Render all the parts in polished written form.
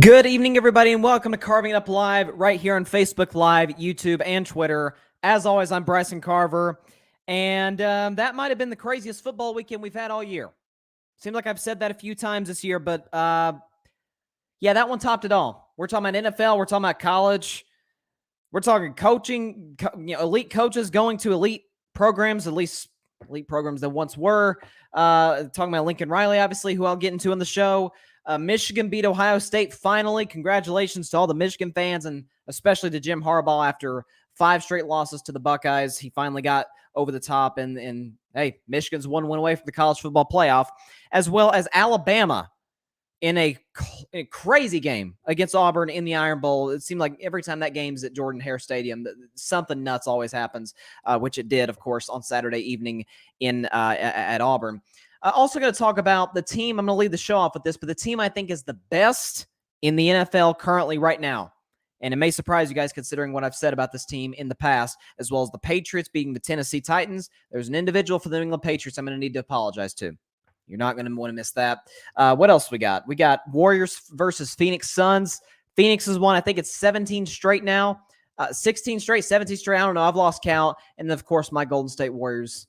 Good evening, everybody, and welcome to Carving It Up Live right here on Facebook Live, YouTube, and Twitter. As always, I'm Bryson Carver, and that might have been the craziest football weekend we've had all year. Seems like I've said that a few times this year, but yeah, that one topped it all. We're talking about NFL, we're talking about college, we're talking coaching, elite coaches going to elite programs, at least elite programs that once were. Talking about Lincoln Riley, obviously, who I'll get into on the show. Michigan beat Ohio State finally. Congratulations to all the Michigan fans and especially to Jim Harbaugh after 5 straight losses to the Buckeyes. He finally got over the top, and hey, Michigan's 1 win away from the college football playoff, as well as Alabama in a crazy game against Auburn in the Iron Bowl. It seemed like every time that game's at Jordan-Hare Stadium, something nuts always happens, which it did, of course, on Saturday evening at Auburn. Also going to talk about the team. I'm going to lead the show off with this, but the team I think is the best in the NFL currently right now. And it may surprise you guys considering what I've said about this team in the past, as well as the Patriots beating the Tennessee Titans. There's an individual for the New England Patriots I'm going to need to apologize to. You're not going to want to miss that. What else we got? We got Warriors versus Phoenix Suns. Phoenix has won, I think it's 17 straight now. 16 straight, 17 straight. I don't know. I've lost count. And then, of course, my Golden State Warriors,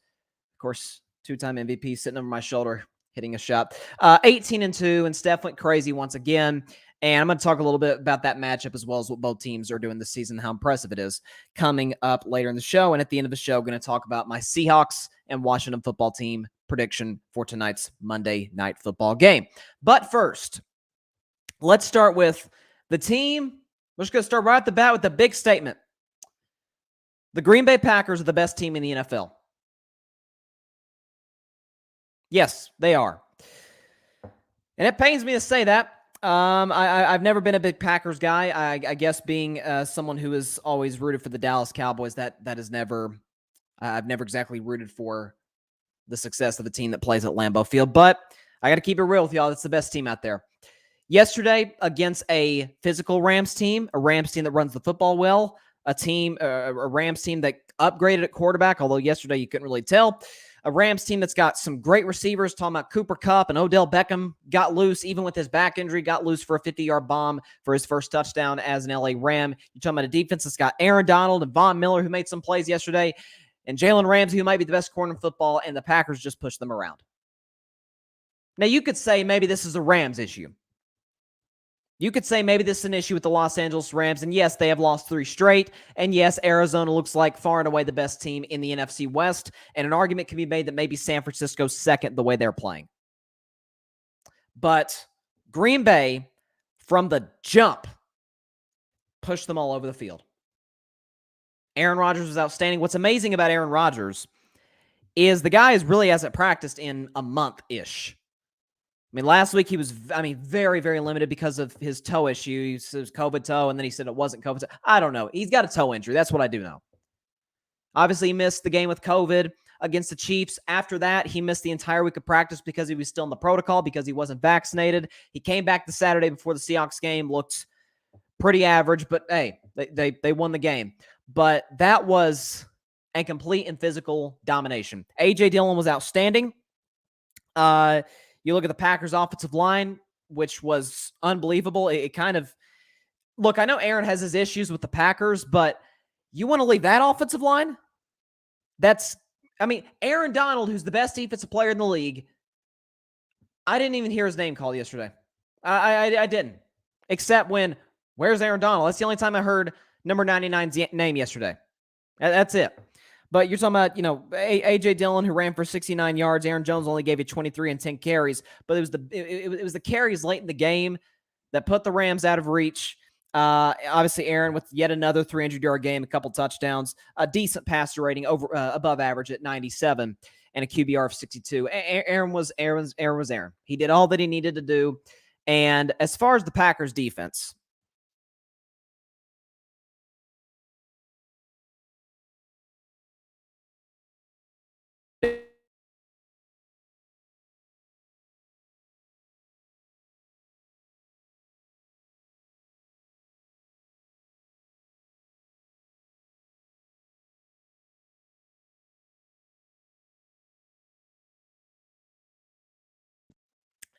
of course, 2-time MVP sitting over my shoulder, hitting a shot. 18-2, and Steph went crazy once again. And I'm going to talk a little bit about that matchup as well as what both teams are doing this season, how impressive it is, coming up later in the show. And at the end of the show, I'm going to talk about my Seahawks and Washington football team prediction for tonight's Monday Night Football game. But first, let's start with the team. We're just going to start right at the bat with the big statement. The Green Bay Packers are the best team in the NFL. Yes, they are. And it pains me to say that. I've never been a big Packers guy. I guess being someone who has always rooted for the Dallas Cowboys, that is never, I've never exactly rooted for the success of the team that plays at Lambeau Field. But I got to keep it real with y'all. That's the best team out there. Yesterday, against a physical Rams team, a Rams team that runs the football well, a Rams team that upgraded at quarterback, although yesterday you couldn't really tell. A Rams team that's got some great receivers, talking about Cooper Kupp and Odell Beckham, got loose, even with his back injury, got loose for a 50-yard bomb for his first touchdown as an LA Ram. You're talking about a defense that's got Aaron Donald and Von Miller, who made some plays yesterday, and Jalen Ramsey, who might be the best corner in football, and the Packers just pushed them around. Now, you could say maybe this is a Rams issue. You could say maybe this is an issue with the Los Angeles Rams, and yes, they have lost 3 straight, and yes, Arizona looks like far and away the best team in the NFC West, and an argument can be made that maybe San Francisco's second the way they're playing. But Green Bay, from the jump, pushed them all over the field. Aaron Rodgers was outstanding. What's amazing about Aaron Rodgers is the guy really hasn't practiced in a month-ish. I mean, last week he was, very, very limited because of his toe issue. He said it was COVID toe, and then he said it wasn't COVID toe. I don't know. He's got a toe injury. That's what I do know. Obviously, he missed the game with COVID against the Chiefs. After that, he missed the entire week of practice because he was still in the protocol because he wasn't vaccinated. He came back the Saturday before the Seahawks game, looked pretty average, but hey, they won the game. But that was a complete and physical domination. A.J. Dillon was outstanding. You look at the Packers' offensive line, which was unbelievable. It kind of, look, I know Aaron has his issues with the Packers, but you want to leave that offensive line? Aaron Donald, who's the best defensive player in the league, I didn't even hear his name called yesterday. I didn't. Except when, where's Aaron Donald? That's the only time I heard number 99's name yesterday. That's it. But you're talking about, A.J. Dillon, who ran for 69 yards. Aaron Jones only gave you 23 and 10 carries. But it was the carries late in the game that put the Rams out of reach. Obviously, Aaron with yet another 300-yard game, a couple touchdowns, a decent passer rating above average at 97, and a QBR of 62. Aaron was Aaron. He did all that he needed to do. And as far as the Packers defense,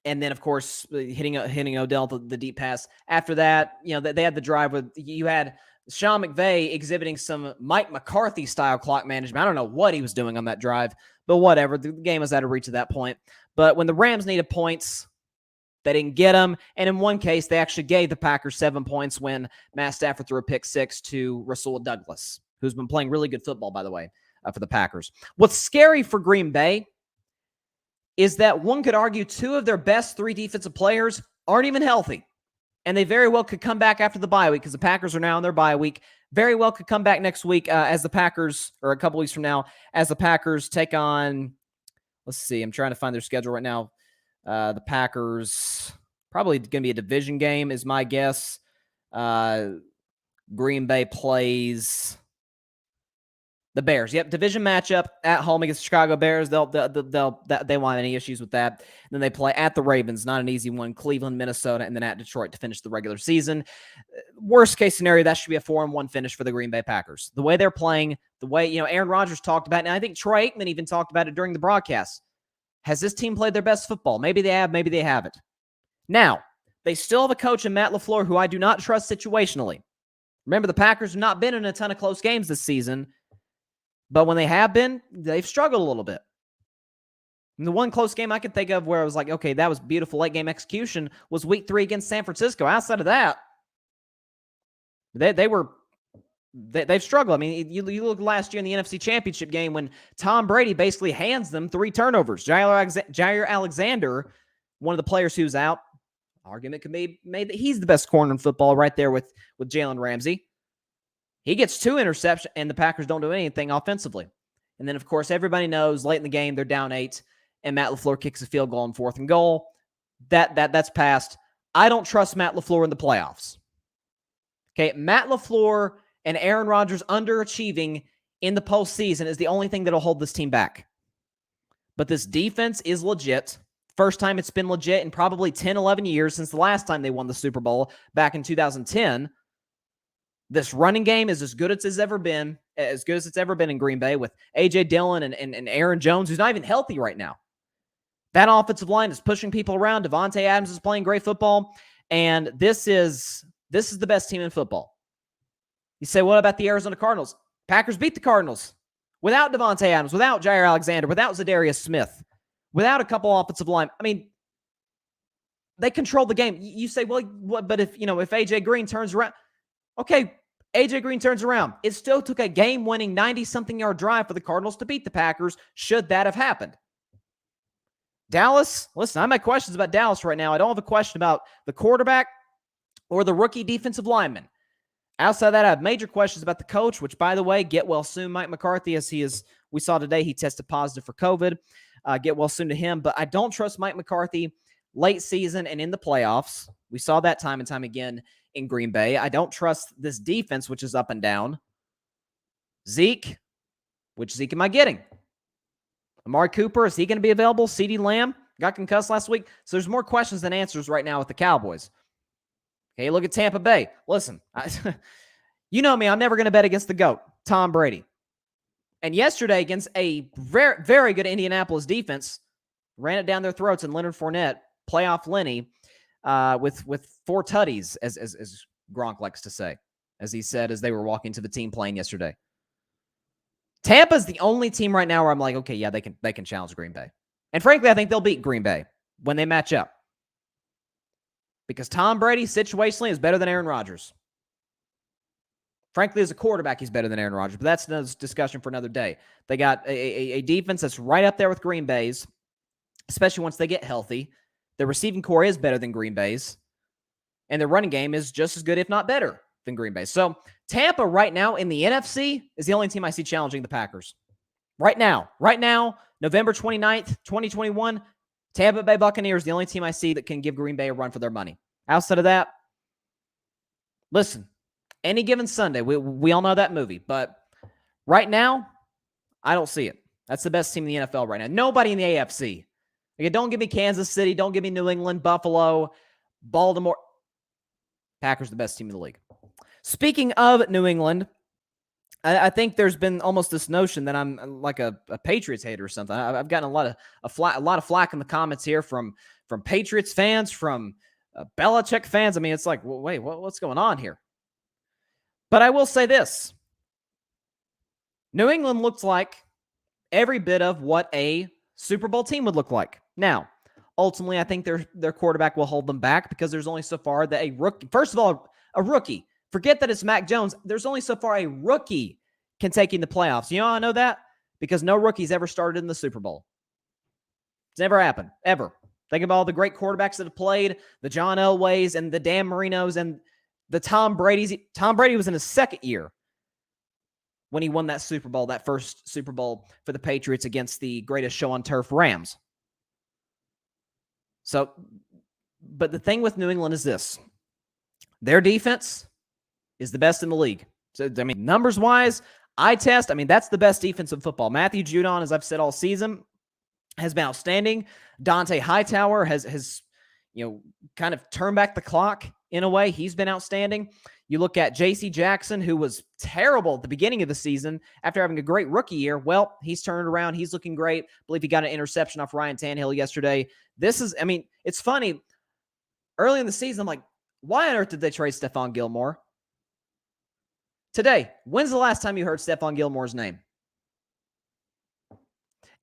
And then, of course, hitting Odell the deep pass. After that, they had the drive with you had Sean McVay exhibiting some Mike McCarthy-style clock management. I don't know what he was doing on that drive, but whatever. The game was out of reach at that point. But when the Rams needed points, they didn't get them. And in one case, they actually gave the Packers 7 points when Matt Stafford threw a pick six to Rasul Douglas, who's been playing really good football, by the way, for the Packers. What's scary for Green Bay is that one could argue two of their best three defensive players aren't even healthy. And they very well could come back after the bye week because the Packers are now in their bye week. Very well could come back next week as the Packers, or a couple weeks from now, as the Packers take on, let's see, I'm trying to find their schedule right now. The Packers, probably going to be a division game is my guess. Green Bay plays the Bears. Yep, division matchup at home against the Chicago Bears. They won't have any issues with that. And then they play at the Ravens, not an easy one. Cleveland, Minnesota, and then at Detroit to finish the regular season. Worst case scenario, that should be a 4-1 finish for the Green Bay Packers. The way they're playing, the way Aaron Rodgers talked about it, and I think Troy Aikman even talked about it during the broadcast. Has this team played their best football? Maybe they have, maybe they haven't. Now, they still have a coach in Matt LaFleur who I do not trust situationally. Remember, the Packers have not been in a ton of close games this season. But when they have been, they've struggled a little bit. And the one close game I could think of where I was like, okay, that was beautiful late game execution was week 3 against San Francisco. Outside of that, they've struggled. I mean, you look last year in the NFC Championship game when Tom Brady basically hands them 3 turnovers. Jair Alexander, one of the players who's out, argument can be made that he's the best corner in football right there with Jalen Ramsey. He gets 2 interceptions, and the Packers don't do anything offensively. And then, of course, everybody knows late in the game they're down 8, and Matt LaFleur kicks a field goal on 4th and goal. That's passed. I don't trust Matt LaFleur in the playoffs. Okay, Matt LaFleur and Aaron Rodgers underachieving in the postseason is the only thing that'll hold this team back. But this defense is legit. First time it's been legit in probably 10, 11 years since the last time they won the Super Bowl back in 2010. This running game is as good as it's ever been in Green Bay with A.J. Dillon and Aaron Jones, who's not even healthy right now. That offensive line is pushing people around. Devontae Adams is playing great football, and this is the best team in football. You say, what about the Arizona Cardinals? Packers beat the Cardinals without Devontae Adams, without Jair Alexander, without Zadarius Smith, without a couple offensive line. I mean, they control the game. You say, well, what? But if A.J. Green turns around, okay. A.J. Green turns around. It still took a game-winning 90-something yard drive for the Cardinals to beat the Packers, should that have happened. Dallas, listen, I have questions about Dallas right now. I don't have a question about the quarterback or the rookie defensive lineman. Outside of that, I have major questions about the coach, which, by the way, get well soon, Mike McCarthy, as we saw today, he tested positive for COVID. Get well soon to him. But I don't trust Mike McCarthy late season and in the playoffs. We saw that time and time again in Green Bay. I don't trust this defense, which is up and down. Zeke, which Zeke am I getting? Amari Cooper, is he going to be available? CeeDee Lamb got concussed last week. So there's more questions than answers right now with the Cowboys. Okay, look at Tampa Bay. Listen, you know me, I'm never going to bet against the GOAT, Tom Brady. And yesterday against a very, very good Indianapolis defense, ran it down their throats, and Leonard Fournette, playoff Lenny, with 4 tutties, as Gronk likes to say, as he said as they were walking to the team plane yesterday. Tampa's the only team right now where I'm like, okay, yeah, they can challenge Green Bay. And frankly, I think they'll beat Green Bay when they match up. Because Tom Brady, situationally, is better than Aaron Rodgers. Frankly, as a quarterback, he's better than Aaron Rodgers, but that's another discussion for another day. They got a defense that's right up there with Green Bay's, especially once they get healthy. The receiving core is better than Green Bay's, and the running game is just as good, if not better, than Green Bay's. So Tampa right now in the NFC is the only team I see challenging the Packers. Right now, November 29th, 2021, Tampa Bay Buccaneers, the only team I see that can give Green Bay a run for their money. Outside of that, listen, any given Sunday, we all know that movie, but right now, I don't see it. That's the best team in the NFL right now. Nobody in the AFC. Okay, don't give me Kansas City. Don't give me New England, Buffalo, Baltimore. Packers the best team in the league. Speaking of New England, I think there's been almost this notion that I'm like a Patriots hater or something. I've gotten a lot of flack in the comments here from Patriots fans, from Belichick fans. I mean, it's like, wait, what's going on here? But I will say this. New England looks like every bit of what a Super Bowl team would look like. Now, ultimately, I think their quarterback will hold them back because there's only so far that a rookie, first of all, a rookie, forget that it's Mac Jones, there's only so far a rookie can take you in the playoffs. You know how I know that? Because no rookie's ever started in the Super Bowl. It's never happened, ever. Think about all the great quarterbacks that have played, the John Elways and the Dan Marinos and the Tom Brady's. Tom Brady was in his second year when he won that Super Bowl, that first Super Bowl for the Patriots against the greatest show on turf, Rams. So, but the thing with New England is this. Their defense is the best in the league. So, I mean, numbers-wise, that's the best defense in football. Matthew Judon, as I've said all season, has been outstanding. Dante Hightower has kind of turned back the clock in a way. He's been outstanding. You look at J.C. Jackson, who was terrible at the beginning of the season after having a great rookie year. Well, he's turned around. He's looking great. I believe he got an interception off Ryan Tannehill yesterday. It's funny. Early in the season, I'm like, why on earth did they trade Stephon Gilmore? Today, when's the last time you heard Stephon Gilmore's name?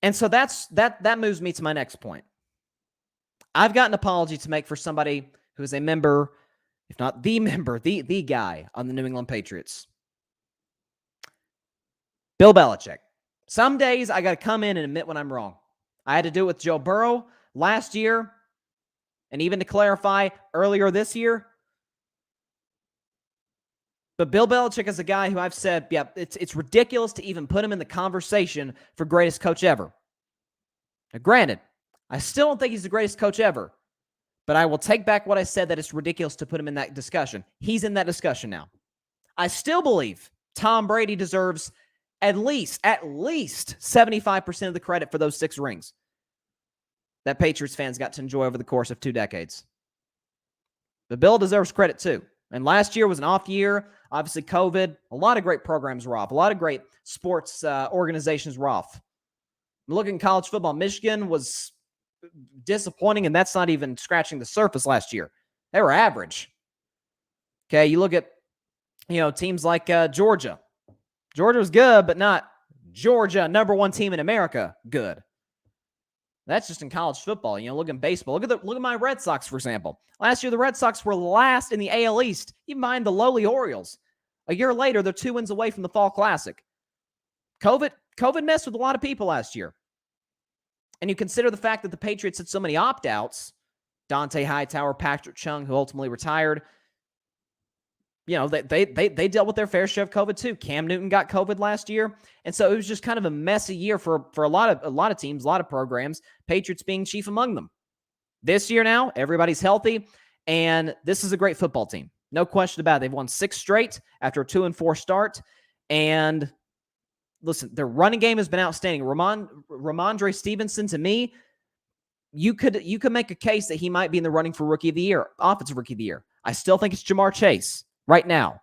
And so that moves me to my next point. I've got an apology to make for somebody who is a member, if not the member, the guy on the New England Patriots. Bill Belichick. Some days I got to come in and admit when I'm wrong. I had to do it with Joe Burrow last year, and even to clarify, earlier this year. But Bill Belichick is a guy who I've said, it's ridiculous to even put him in the conversation for greatest coach ever. Now, granted, I still don't think he's the greatest coach ever, but I will take back what I said that it's ridiculous to put him in that discussion. He's in that discussion now. I still believe Tom Brady deserves at least 75% of the credit for those 6 rings that Patriots fans got to enjoy over the course of 2 decades. But Bill deserves credit too. And last year was an off year. Obviously, COVID. A lot of great programs were off. A lot of great sports organizations were off. Looking at college football, Michigan was disappointing, and that's not even scratching the surface last year. They were average. Okay, you look at teams like Georgia. Georgia was good, but not Georgia, number 1 team in America, good. That's just in college football. Look at baseball. Look at my Red Sox, for example. Last year, the Red Sox were last in the AL East, even behind the lowly Orioles. A year later, they're 2 wins away from the Fall Classic. COVID messed with a lot of people last year. And you consider the fact that the Patriots had so many opt-outs, Dante Hightower, Patrick Chung, who ultimately retired. They dealt with their fair share of COVID too. Cam Newton got COVID last year. And so it was just kind of a messy year for a lot of teams, a lot of programs, Patriots being chief among them. This year now, everybody's healthy, and this is a great football team. No question about it. They've won 6 straight after a 2-4 start. And listen, their running game has been outstanding. Ramondre Stevenson, to me, you could make a case that he might be in the running for Rookie of the Year, Offensive Rookie of the Year. I still think it's Jamar Chase right now.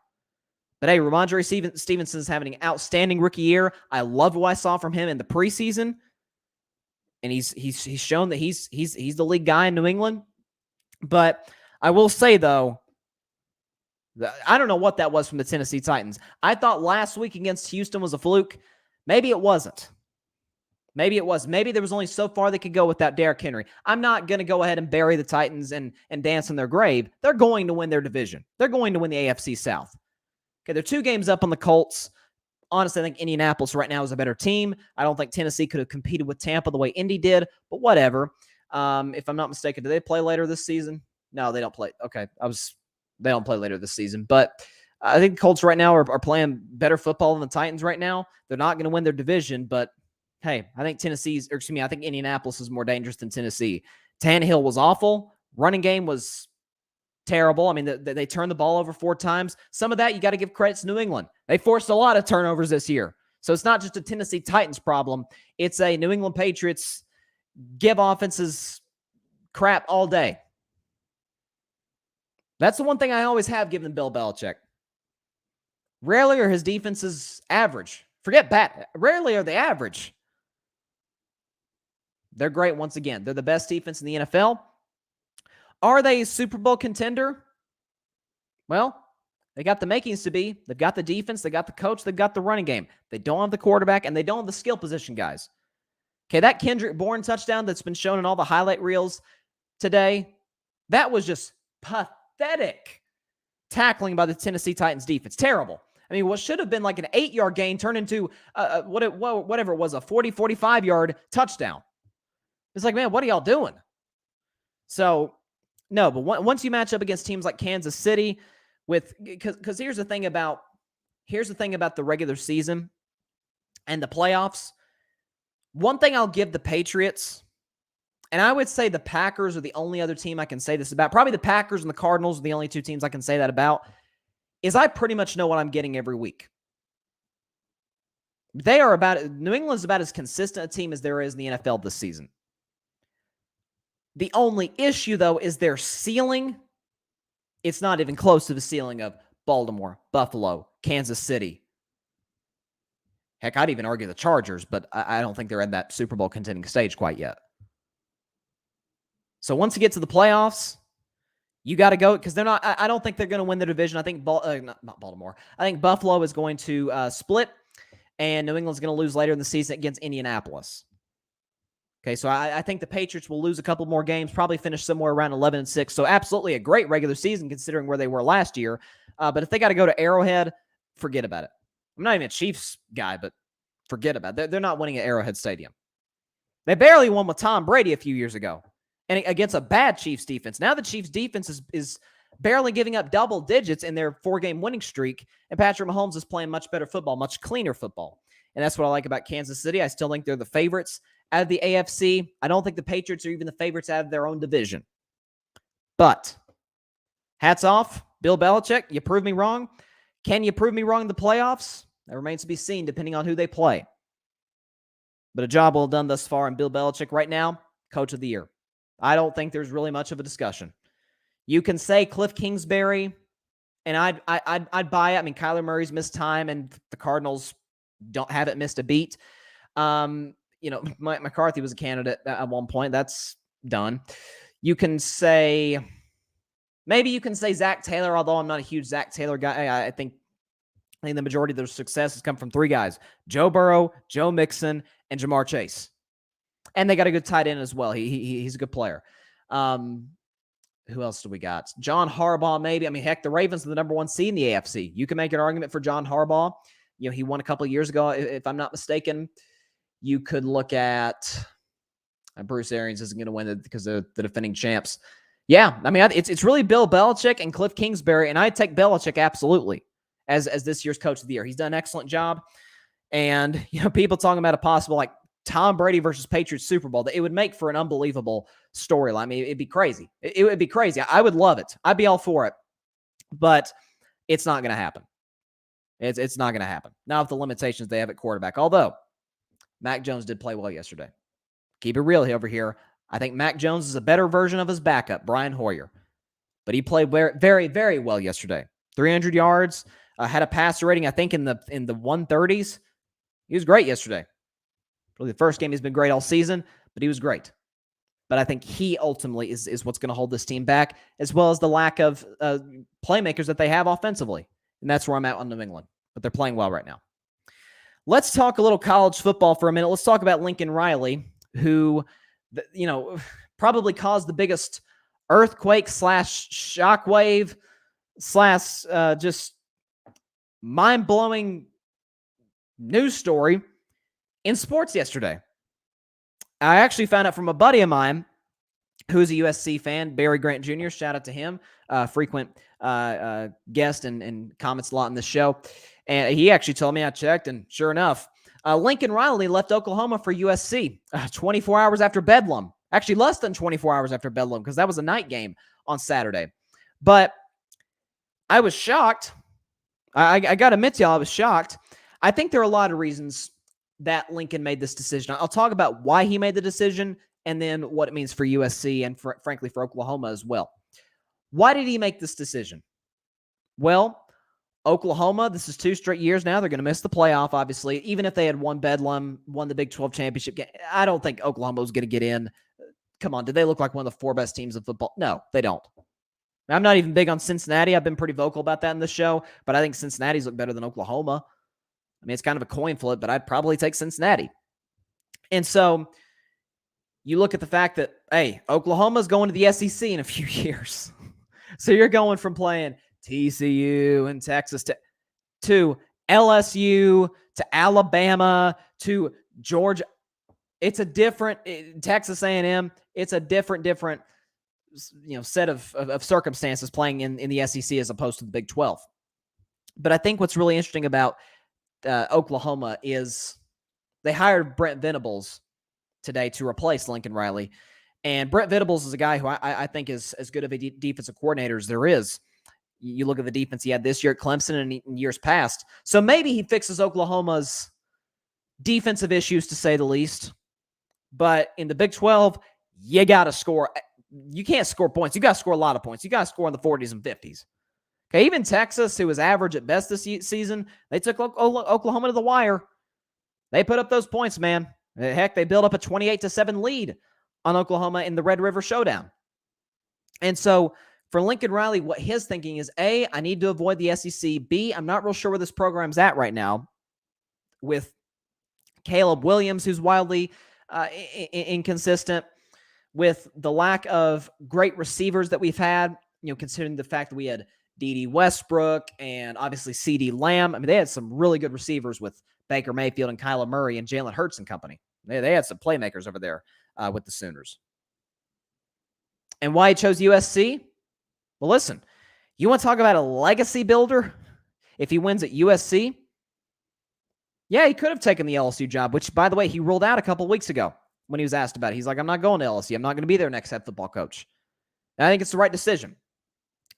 But hey, Ramondre Stevenson is having an outstanding rookie year. I love what I saw from him in the preseason. And he's shown that he's the league guy in New England. But I will say, though, I don't know what that was from the Tennessee Titans. I thought last week against Houston was a fluke. Maybe it wasn't. Maybe it was. Maybe there was only so far they could go without Derrick Henry. I'm not going to go ahead and bury the Titans and dance on their grave. They're going to win their division. They're going to win the AFC South. Okay, they're 2 games up on the Colts. Honestly, I think Indianapolis right now is a better team. I don't think Tennessee could have competed with Tampa the way Indy did, but whatever. If I'm not mistaken, do they play later this season? No, they don't play. Okay, they don't play later this season. But I think the Colts right now are playing better football than the Titans right now. They're not going to win their division, but hey, I think I think Indianapolis is more dangerous than Tennessee. Tannehill was awful. Running game was terrible. I mean, they turned the ball over 4 times. Some of that, you got to give credit to New England. They forced a lot of turnovers this year. So it's not just a Tennessee Titans problem. It's a New England Patriots give offenses crap all day. That's the one thing I always have given Bill Belichick. Rarely are his defenses average. Forget bad. Rarely are they average. They're great once again. They're the best defense in the NFL. Are they a Super Bowl contender? Well, they got the makings to be. They've got the defense, they got the coach, they've got the running game. They don't have the quarterback, and they don't have the skill position guys. Okay, that Kendrick Bourne touchdown that's been shown in all the highlight reels today, that was just pathetic tackling by the Tennessee Titans defense. Terrible. I mean, what should have been like an 8-yard gain turned into whatever it was, a 40, 45-yard touchdown. It's like, man, what are y'all doing? So, no, but once you match up against teams like Kansas City, because here's the thing about the regular season and the playoffs. One thing I'll give the Patriots, and I would say the Packers are the only other team I can say this about. Probably the Packers and the Cardinals are the only two teams I can say that about, is I pretty much know what I'm getting every week. New England's about as consistent a team as there is in the NFL this season. The only issue, though, is their ceiling. It's not even close to the ceiling of Baltimore, Buffalo, Kansas City. Heck, I'd even argue the Chargers, but I don't think they're at that Super Bowl contending stage quite yet. So once you get to the playoffs, you got to go, because they're not. I don't think they're going to win the division. I think not Baltimore. I think Buffalo is going to split, and New England's going to lose later in the season against Indianapolis. Okay, so I think the Patriots will lose a couple more games, probably finish somewhere around 11-6. So absolutely a great regular season considering where they were last year. But if they got to go to Arrowhead, forget about it. I'm not even a Chiefs guy, but forget about it. They're not winning at Arrowhead Stadium. They barely won with Tom Brady a few years ago, and against a bad Chiefs defense. Now the Chiefs defense is barely giving up double digits in their 4-game winning streak, and Patrick Mahomes is playing much better football, much cleaner football. And that's what I like about Kansas City. I still think they're the favorites out of the AFC. I don't think the Patriots are even the favorites out of their own division. But hats off, Bill Belichick. You proved me wrong. Can you prove me wrong in the playoffs? That remains to be seen depending on who they play. But a job well done thus far, and Bill Belichick right now, Coach of the Year. I don't think there's really much of a discussion. You can say Cliff Kingsbury, and I'd buy it. I mean, Kyler Murray's missed time, and the Cardinals haven't missed a beat. McCarthy was a candidate at one point. That's done. Maybe you can say Zach Taylor, although I'm not a huge Zach Taylor guy. I think the majority of their success has come from 3 guys: Joe Burrow, Joe Mixon, and Jamar Chase. And they got a good tight end as well. He's a good player. Who else do we got? John Harbaugh, maybe. I mean, heck, the Ravens are the number 1 seed in the AFC. You can make an argument for John Harbaugh. He won a couple of years ago, if I'm not mistaken. You could look at Bruce Arians isn't going to win it because they're the defending champs. Yeah, I mean, it's really Bill Belichick and Cliff Kingsbury, and I'd take Belichick absolutely as this year's Coach of the Year. He's done an excellent job. And, people talking about a possible, like, Tom Brady versus Patriots Super Bowl, it would make for an unbelievable storyline. I mean, it'd be crazy. It would be crazy. I would love it. I'd be all for it. But it's not going to happen. It's not going to happen. Now with the limitations they have at quarterback. Although, Mac Jones did play well yesterday. Keep it real over here. I think Mac Jones is a better version of his backup, Brian Hoyer. But he played very, very well yesterday. 300 yards, had a passer rating, I think, in the 130s. He was great yesterday. Really, the first game he's been great all season, but he was great. But I think he ultimately is what's going to hold this team back, as well as the lack of playmakers that they have offensively. And that's where I'm at on New England. But they're playing well right now. Let's talk a little college football for a minute. Let's talk about Lincoln Riley, who, probably caused the biggest earthquake / shockwave / just mind-blowing news story in sports yesterday. I actually found out from a buddy of mine who's a USC fan, Barry Grant Jr. Shout out to him, frequent guest and comments a lot on this show. And he actually told me, I checked, and sure enough, Lincoln Riley left Oklahoma for USC 24 hours after Bedlam. Actually, less than 24 hours after Bedlam, because that was a night game on Saturday. But I was shocked. I got to admit to y'all, I was shocked. I think there are a lot of reasons that Lincoln made this decision. I'll talk about why he made the decision and then what it means for USC and, frankly, for Oklahoma as well. Why did he make this decision? Well, Oklahoma, this is 2 straight years now. They're going to miss the playoff, obviously. Even if they had won Bedlam, won the Big 12 championship game, I don't think Oklahoma was going to get in come on, do they look like one of the 4 best teams in football? No, they don't. I'm not even big on Cincinnati. I've been pretty vocal about that in the show, but I think Cincinnati's look better than Oklahoma. I mean, it's kind of a coin flip, but I'd probably take Cincinnati. And so you look at the fact that, hey, Oklahoma's going to the SEC in a few years. So you're going from playing TCU and Texas to LSU to Alabama to Georgia. It's a different Texas A&M. It's a different set of circumstances playing in the SEC as opposed to the Big 12. But I think what's really interesting about Oklahoma is they hired Brent Venables today to replace Lincoln Riley. And Brent Venables is a guy who I think is as good of a defensive coordinator as there is. You look at the defense he had this year at Clemson and in years past. So maybe he fixes Oklahoma's defensive issues, to say the least. But in the Big 12, you got to score. You can't score points. You got to score a lot of points. You got to score in the 40s and 50s. Okay, even Texas, who was average at best this season, they took Oklahoma to the wire. They put up those points, man. Heck, they built up a 28-7 lead on Oklahoma in the Red River Showdown. And so for Lincoln Riley, what his thinking is, A, I need to avoid the SEC. B, I'm not real sure where this program's at right now with Caleb Williams, who's wildly inconsistent, with the lack of great receivers that we've had, considering the fact that we had D.D. Westbrook and obviously C.D. Lamb. I mean, they had some really good receivers with Baker Mayfield and Kyler Murray and Jalen Hurts and company. They had some playmakers over there with the Sooners. And why he chose USC? Well, listen, you want to talk about a legacy builder? If he wins at USC, yeah, he could have taken the LSU job, which, by the way, he ruled out a couple weeks ago when he was asked about it. He's like, I'm not going to LSU. I'm not going to be their next head football coach. And I think it's the right decision.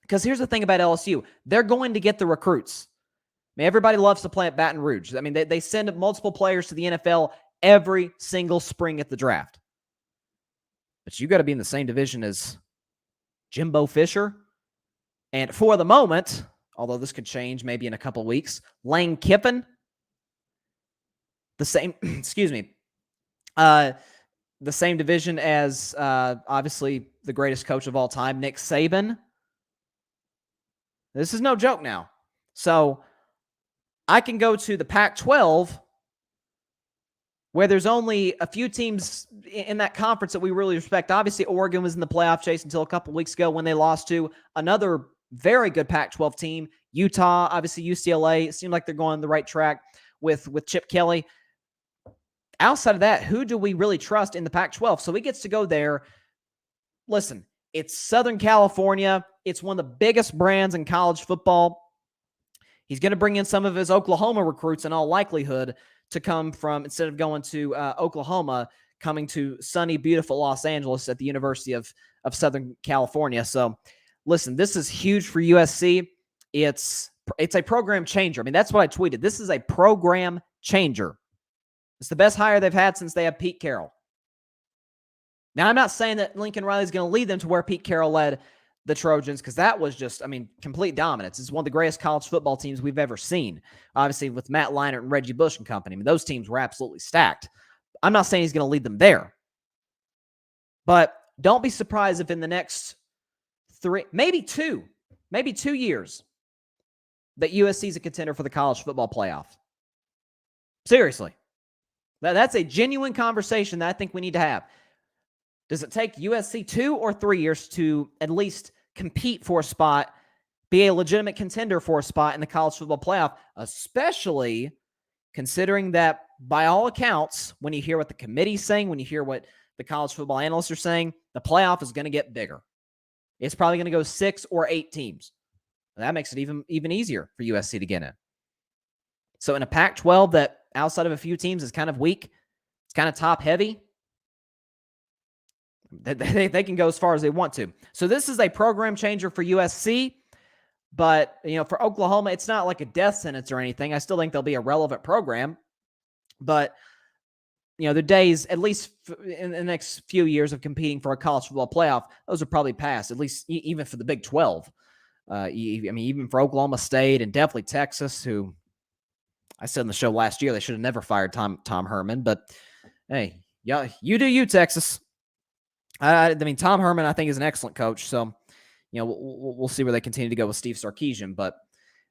Because here's the thing about LSU. They're going to get the recruits. I mean, everybody loves to play at Baton Rouge. I mean, they send multiple players to the NFL every single spring at the draft. But you got to be in the same division as Jimbo Fisher. And for the moment, although this could change maybe in a couple weeks, Lane Kiffin, the same, the same division as obviously the greatest coach of all time, Nick Saban. This is no joke now. So I can go to the Pac-12 where there's only a few teams in that conference that we really respect. Obviously, Oregon was in the playoff chase until a couple weeks ago when they lost to another very good Pac-12 team. Utah, obviously UCLA. It seemed like they're going the right track with Chip Kelly. Outside of that, who do we really trust in the Pac-12? So he gets to go there. Listen, it's Southern California. It's one of the biggest brands in college football. He's going to bring in some of his Oklahoma recruits in all likelihood to come from, instead of going to Oklahoma, coming to sunny, beautiful Los Angeles at the University of Southern California. So listen, this is huge for USC. It's a program changer. I mean, that's what I tweeted. This is a program changer. It's the best hire they've had since they had Pete Carroll. Now, I'm not saying that Lincoln Riley's going to lead them to where Pete Carroll led the Trojans, because that was just, complete dominance. It's one of the greatest college football teams we've ever seen. Obviously, with Matt Leinart and Reggie Bush and company. those teams were absolutely stacked. I'm not saying he's going to lead them there. But don't be surprised if in the next 3, maybe 2 years, that USC is a contender for the college football playoff. Seriously. That's a genuine conversation that I think we need to have. Does it take USC 2 or 3 years to at least compete for a spot, be a legitimate contender for a spot in the college football playoff, especially considering that, by all accounts, when you hear what the committee's saying, when you hear what the college football analysts are saying, the playoff is going to get bigger. It's probably going to go 6 or 8 teams. That makes it even easier for USC to get in. So in a Pac-12 that, outside of a few teams, is kind of weak, it's kind of top-heavy, they can go as far as they want to. So this is a program changer for USC, but for Oklahoma, it's not like a death sentence or anything. I still think they'll be a relevant program, but the days, at least in the next few years, of competing for a college football playoff, those are probably past. At least even for the Big 12. Even for Oklahoma State and definitely Texas, who I said in the show last year they should have never fired Tom Herman, but hey, yeah, you do you, Texas. I mean, Tom Herman, I think, is an excellent coach. So, we'll see where they continue to go with Steve Sarkisian. But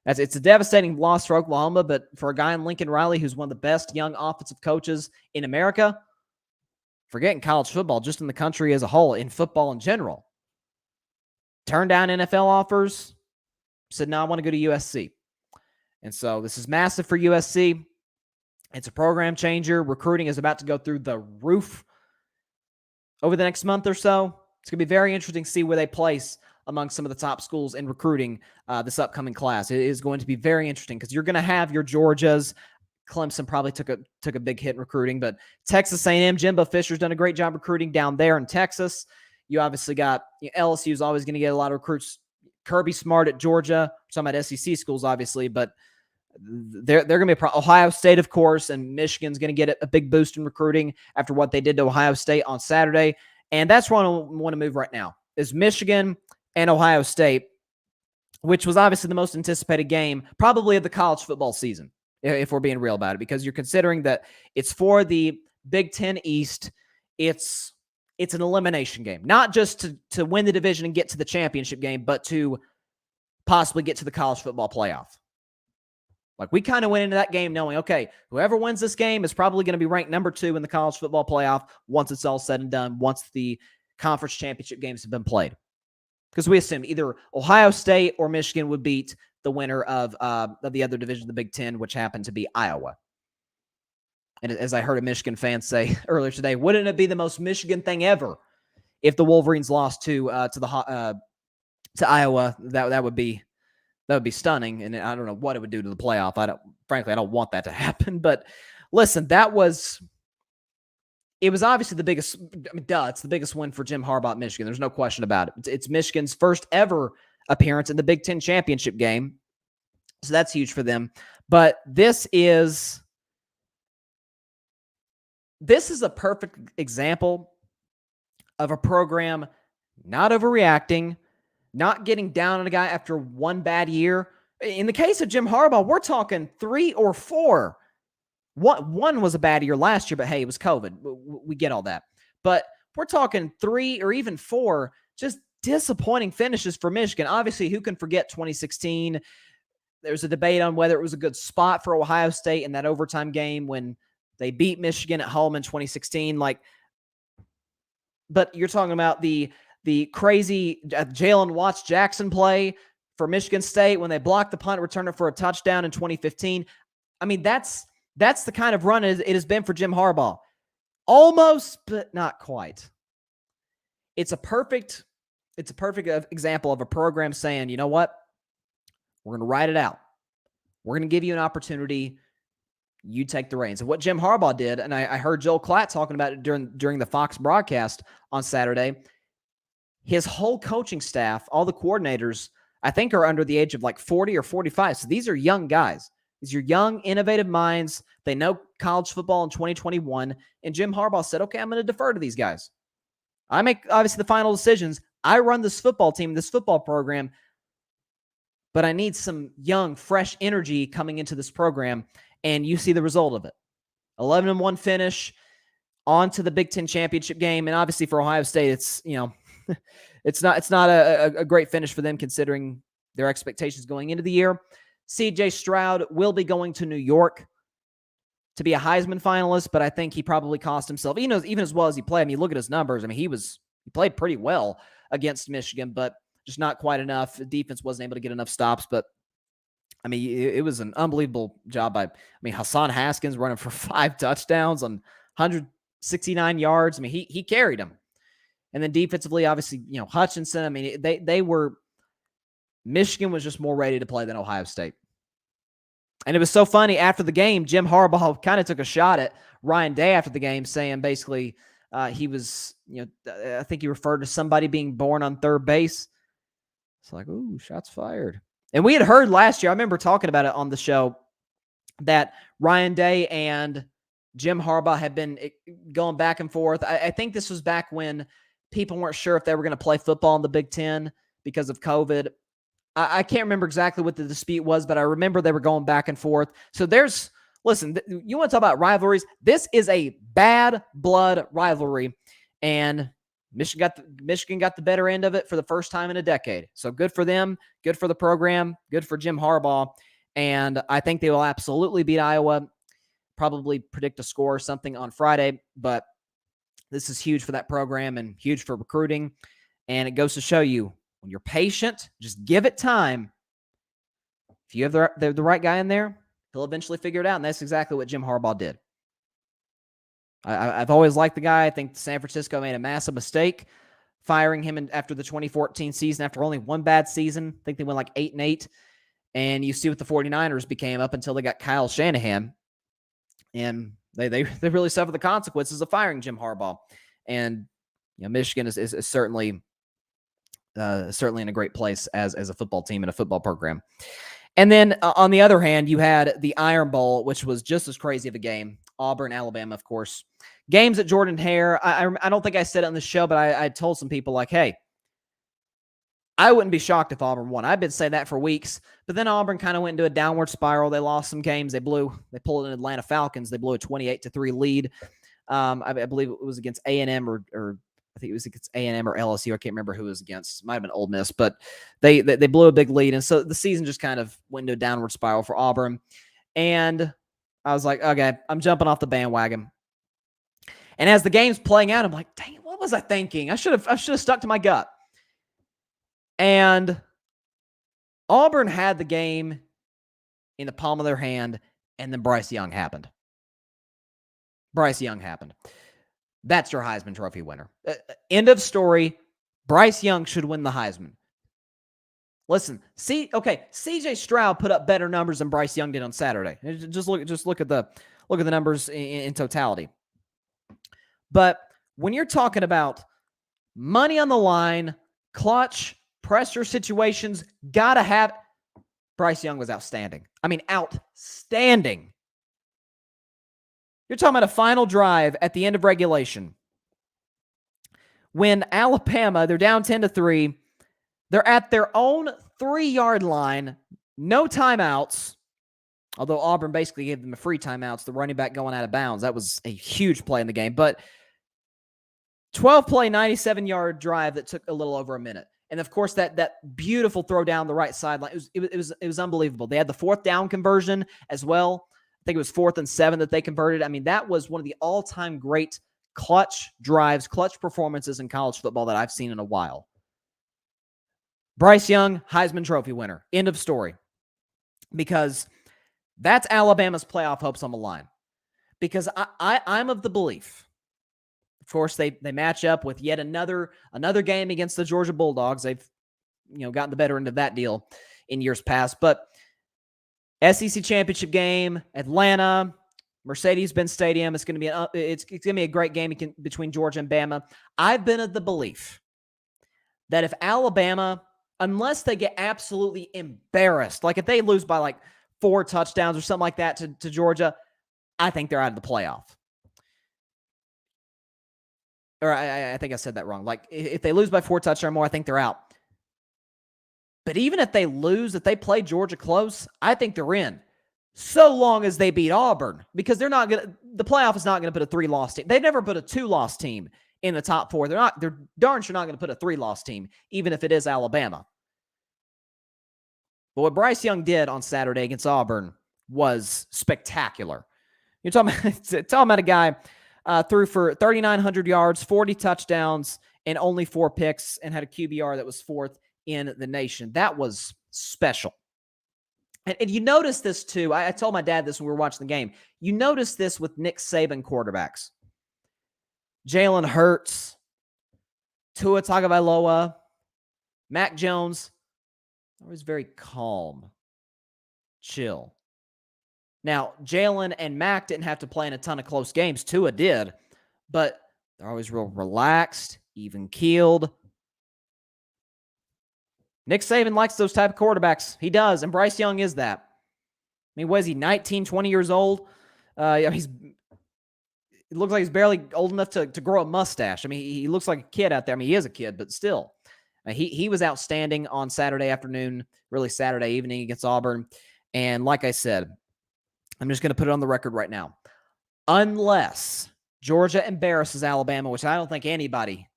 it's a devastating loss for Oklahoma. But for a guy in Lincoln Riley, who's one of the best young offensive coaches in America, forgetting college football, just in the country as a whole, in football in general, turned down NFL offers, said, no, I want to go to USC. And so this is massive for USC. It's a program changer. Recruiting is about to go through the roof over the next month or so. It's going to be very interesting to see where they place among some of the top schools in recruiting this upcoming class. It is going to be very interesting because you're going to have your Georgias. Clemson probably took a big hit in recruiting, but Texas A&M, Jimbo Fisher's done a great job recruiting down there in Texas. You obviously got LSU is always going to get a lot of recruits. Kirby Smart at Georgia. I'm talking about SEC schools, obviously, but they're going to be Ohio State, of course, and Michigan's going to get a big boost in recruiting after what they did to Ohio State on Saturday. And that's where I want to move right now is Michigan and Ohio State, which was obviously the most anticipated game probably of the college football season, if we're being real about it, because you're considering that it's for the Big Ten East. It's an elimination game, not just to win the division and get to the championship game, but to possibly get to the college football playoff. Like, we kind of went into that game knowing, okay, whoever wins this game is probably going to be ranked number 2 in the college football playoff once it's all said and done, once the conference championship games have been played. Because we assumed either Ohio State or Michigan would beat the winner of the other division, the Big Ten, which happened to be Iowa. And as I heard a Michigan fan say earlier today, wouldn't it be the most Michigan thing ever if the Wolverines lost to Iowa? That would be stunning, and I don't know what it would do to the playoff. Frankly, I don't want that to happen. But listen, it was obviously the biggest. It's the biggest win for Jim Harbaugh at Michigan. There's no question about it. It's Michigan's first ever appearance in the Big Ten championship game, so that's huge for them. But this is a perfect example of a program not overreacting, not getting down on a guy after one bad year. In the case of Jim Harbaugh, we're talking 3 or 4. One was a bad year last year, but hey, it was COVID. We get all that. But we're talking 3 or even 4 just disappointing finishes for Michigan. Obviously, who can forget 2016? There's a debate on whether it was a good spot for Ohio State in that overtime game when they beat Michigan at home in 2016. But you're talking about the crazy Jalen Watts-Jackson play for Michigan State when they blocked the punt, returned it for a touchdown in 2015. I mean, that's the kind of run it has been for Jim Harbaugh. Almost, but not quite. It's a perfect example of a program saying, you know what? We're going to ride it out. We're going to give you an opportunity. You take the reins. And what Jim Harbaugh did, and I heard Joel Klatt talking about it during the Fox broadcast on Saturday, his whole coaching staff, all the coordinators, I think are under the age of like 40 or 45. So these are young guys. These are young, innovative minds. They know college football in 2021. And Jim Harbaugh said, okay, I'm going to defer to these guys. I make, obviously, the final decisions. I run this football team, this football program, but I need some young, fresh energy coming into this program. And you see the result of it. 11-1 finish, on to the Big Ten championship game. And obviously for Ohio State, it's, it's not a great finish for them considering their expectations going into the year. C.J. Stroud will be going to New York to be a Heisman finalist, but I think he probably cost himself, even as well as he played. I mean, look at his numbers. I mean, he played pretty well against Michigan, but just not quite enough. The defense wasn't able to get enough stops, but I mean, it was an unbelievable job by, Hassan Haskins running for 5 touchdowns on 169 yards. I mean, he carried him. And then defensively, obviously, Hutchinson. I mean, Michigan was just more ready to play than Ohio State. And it was so funny after the game, Jim Harbaugh kind of took a shot at Ryan Day after the game, saying basically he was, I think he referred to somebody being born on third base. It's like, ooh, shots fired. And we had heard last year, I remember talking about it on the show, that Ryan Day and Jim Harbaugh had been going back and forth. I think this was back when people weren't sure if they were going to play football in the Big Ten because of COVID. I can't remember exactly what the dispute was, but I remember they were going back and forth. So listen, you want to talk about rivalries? This is a bad blood rivalry. And Michigan got the better end of it for the first time in a decade. So good for them, good for the program, good for Jim Harbaugh. And I think they will absolutely beat Iowa. Probably predict a score or something on Friday, but this is huge for that program and huge for recruiting. And it goes to show you, when you're patient, just give it time. If you have the right guy in there, he'll eventually figure it out. And that's exactly what Jim Harbaugh did. I've always liked the guy. I think San Francisco made a massive mistake firing him after the 2014 season, after only one bad season. I think they went like 8-8. And you see what the 49ers became up until they got Kyle Shanahan. And they really suffered the consequences of firing Jim Harbaugh. And Michigan is certainly in a great place as a football team and a football program. And then on the other hand, you had the Iron Bowl, which was just as crazy of a game. Auburn, Alabama, of course. Games at Jordan-Hare. I don't think I said it on the show, but I told some people, like, hey, I wouldn't be shocked if Auburn won. I've been saying that for weeks, but then Auburn kind of went into a downward spiral. They lost some games. They pulled an Atlanta Falcons. They blew a 28-3 lead. I believe it was against A&M or I think it was against A&M or LSU. I can't remember who it was against. It might have been Ole Miss, but they blew a big lead. And so the season just kind of went into a downward spiral for Auburn. And I was like, okay, I'm jumping off the bandwagon. And as the game's playing out, I'm like, dang it, what was I thinking? I should have stuck to my gut. And Auburn had the game in the palm of their hand, and then Bryce Young happened. That's your Heisman Trophy winner. End of story. Bryce Young should win the Heisman. Listen, CJ Stroud put up better numbers than Bryce Young did on Saturday. Just look at the numbers in totality. But when you're talking about money on the line, clutch, pressure situations, gotta have. Bryce Young was outstanding. I mean, outstanding. You're talking about a final drive at the end of regulation. When Alabama, they're down 10-3, they're at their own 3-yard line, no timeouts. Although Auburn basically gave them a free timeouts, the running back going out of bounds. That was a huge play in the game. But 12-play, 97-yard drive that took a little over a minute. And, of course, that beautiful throw down the right sideline, it was unbelievable. They had the fourth down conversion as well. I think it was 4th and 7 that they converted. I mean, that was one of the all-time great clutch drives, clutch performances in college football that I've seen in a while. Bryce Young, Heisman Trophy winner. End of story. Because that's Alabama's playoff hopes on the line. Because I'm of the belief, of course, they match up with yet another game against the Georgia Bulldogs. They've gotten the better end of that deal in years past. But SEC championship game, Atlanta, Mercedes-Benz Stadium. It's going to be a great game between Georgia and Bama. I've been of the belief that if Alabama, unless they get absolutely embarrassed, like if they lose by like 4 touchdowns or something like that to Georgia, I think they're out of the playoff. Or I think I said that wrong. Like if they lose by 4 touchdowns or more, I think they're out. But even if they lose, if they play Georgia close, I think they're in. So long as they beat Auburn, because the playoff is not going to put a 3-loss team. They've never put a 2-loss team in the top 4. They're darn sure not going to put a 3-loss team, even if it is Alabama. But what Bryce Young did on Saturday against Auburn was spectacular. You're talking about a guy threw for 3,900 yards, 40 touchdowns, and only 4 picks, and had a QBR that was 4th in the nation. That was special. And you notice this too. I told my dad this when we were watching the game. You notice this with Nick Saban quarterbacks. Jalen Hurts, Tua Tagovailoa, Mac Jones, always very calm, chill. Now, Jalen and Mac didn't have to play in a ton of close games. Tua did, but they're always real relaxed, even-keeled. Nick Saban likes those type of quarterbacks. He does, and Bryce Young is that. I mean, what is he, 19, 20 years old? It looks like he's barely old enough to grow a mustache. I mean, he looks like a kid out there. I mean, he is a kid, but still. He was outstanding on Saturday afternoon, really Saturday evening against Auburn. And like I said, I'm just going to put it on the record right now. Unless Georgia embarrasses Alabama, which I don't think anybody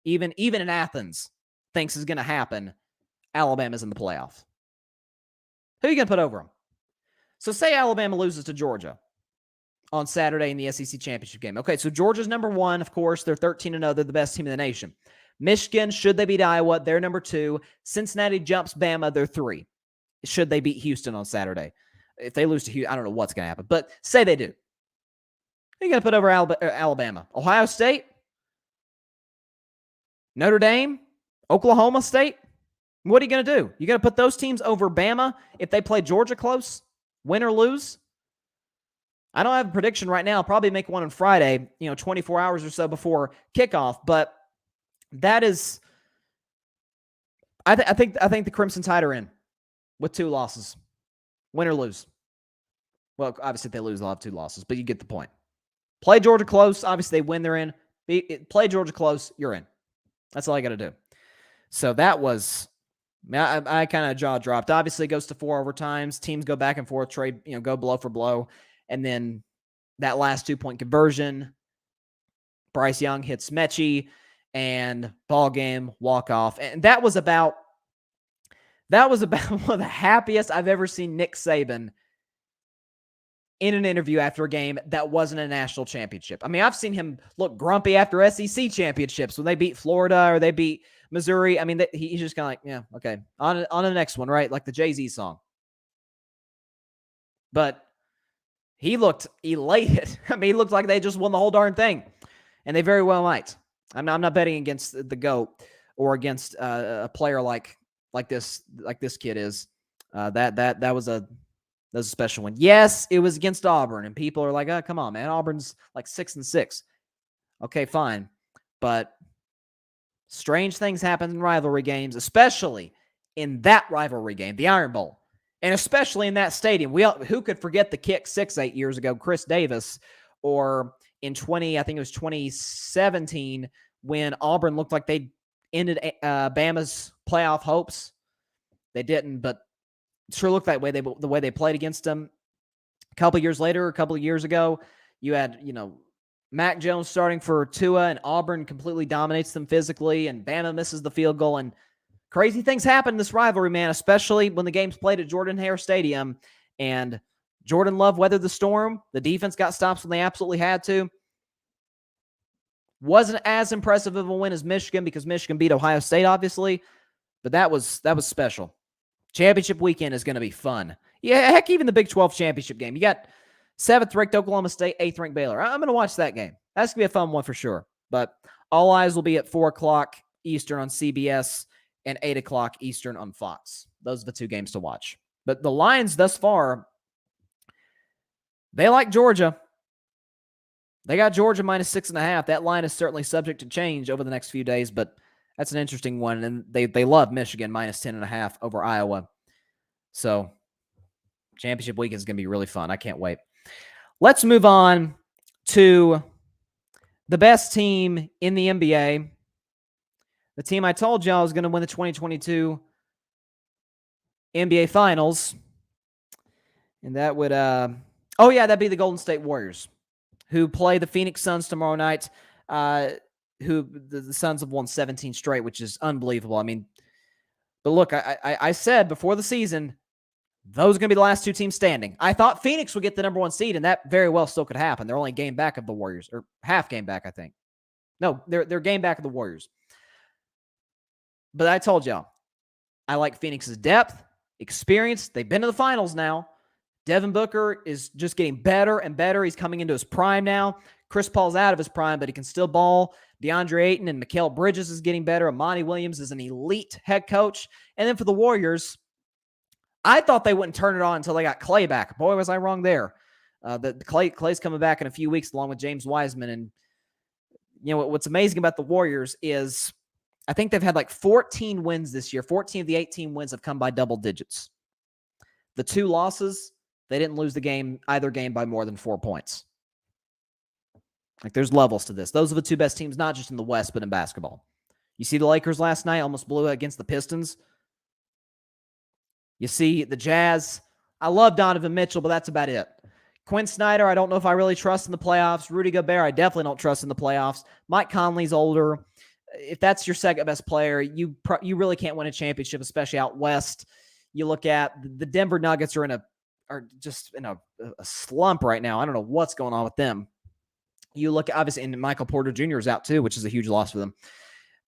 even in Athens, thinks is going to happen, Alabama's in the playoff. Who are you going to put over them? So say Alabama loses to Georgia on Saturday in the SEC championship game. Okay, so Georgia's number 1. Of course, they're 13-0. They're the best team in the nation. Michigan, should they beat Iowa, they're number 2. Cincinnati jumps Bama, they're 3. Should they beat Houston on Saturday? If they lose to Houston, I don't know what's going to happen. But say they do. Who are you going to put over Alabama? Ohio State? Notre Dame? Oklahoma State? What are you going to do? You going to put those teams over Bama if they play Georgia close? Win or lose? I don't have a prediction right now. I'll probably make one on Friday, 24 hours or so before kickoff. But that is, I think the Crimson Tide are in with 2 losses. Win or lose. Well, obviously if they lose, they'll have 2 losses, but you get the point. Play Georgia close. Obviously they win, they're in. Play Georgia close, you're in. That's all I got to do. So that was, I kind of jaw dropped. Obviously it goes to 4 overtimes. Teams go back and forth, trade, go blow for blow. And then that last 2-point conversion, Bryce Young hits Mechie, and ball game, walk off. And that was about one of the happiest I've ever seen Nick Saban in an interview after a game that wasn't a national championship. I mean, I've seen him look grumpy after SEC championships when they beat Florida or they beat Missouri. I mean, he's just kind of like, yeah, okay, on to the next one, right? Like the Jay-Z song. But he looked elated. I mean, he looked like they just won the whole darn thing, and they very well might. I'm not betting against the GOAT or against a player like this kid is. That was a special one. Yes, it was against Auburn, and people are like, "Oh, come on, man! Auburn's like 6-6." Okay, fine, but strange things happen in rivalry games, especially in that rivalry game, the Iron Bowl. And especially in that stadium. Who could forget the kick 6-8 years ago, Chris Davis, or in 2017, when Auburn looked like they ended Bama's playoff hopes. They didn't, but it sure looked that way. The way they played against them. A couple years ago, you had, Mac Jones starting for Tua, and Auburn completely dominates them physically, and Bama misses the field goal, and crazy things happen in this rivalry, man, especially when the game's played at Jordan-Hare Stadium, and Jordan Love weathered the storm. The defense got stops when they absolutely had to. Wasn't as impressive of a win as Michigan because Michigan beat Ohio State, obviously, but that was special. Championship weekend is going to be fun. Yeah, heck, even the Big 12 championship game. You got 7th-ranked Oklahoma State, 8th-ranked Baylor. I'm going to watch that game. That's going to be a fun one for sure. But all eyes will be at 4 o'clock Eastern on CBS and 8 o'clock Eastern on Fox. Those are the 2 games to watch. But the Lions thus far, they like Georgia. They got Georgia minus 6.5. That line is certainly subject to change over the next few days, but that's an interesting one. And they love Michigan minus 10.5 over Iowa. So championship week is going to be really fun. I can't wait. Let's move on to the best team in the NBA. The team I told y'all was going to win the 2022 NBA Finals. And that would, that'd be the Golden State Warriors, who play the Phoenix Suns tomorrow night. The Suns have won 17 straight, which is unbelievable. I mean, but look, I said before the season, those are going to be the last 2 teams standing. I thought Phoenix would get the number 1 seed, and that very well still could happen. They're only a game back of the Warriors, or half game back, I think. No, they're game back of the Warriors. But I told y'all, I like Phoenix's depth, experience. They've been to the finals now. Devin Booker is just getting better and better. He's coming into his prime now. Chris Paul's out of his prime, but he can still ball. DeAndre Ayton and Mikal Bridges is getting better. Amani Williams is an elite head coach. And then for the Warriors, I thought they wouldn't turn it on until they got Klay back. Boy, was I wrong there. Klay's coming back in a few weeks along with James Wiseman. And what's amazing about the Warriors is I think they've had like 14 wins this year. 14 of the 18 wins have come by double digits. The 2 losses, they didn't lose either game by more than 4 points. Like, there's levels to this. Those are the 2 best teams, not just in the West, but in basketball. You see the Lakers last night almost blew it against the Pistons. You see the Jazz. I love Donovan Mitchell, but that's about it. Quinn Snyder, I don't know if I really trust in the playoffs. Rudy Gobert, I definitely don't trust in the playoffs. Mike Conley's older. if that's your second best player, you really can't win a championship, especially out west. You look at the Denver Nuggets are just in a slump right now. I don't know what's going on with them. You look obviously, and Michael Porter Jr. is out too, which is a huge loss for them.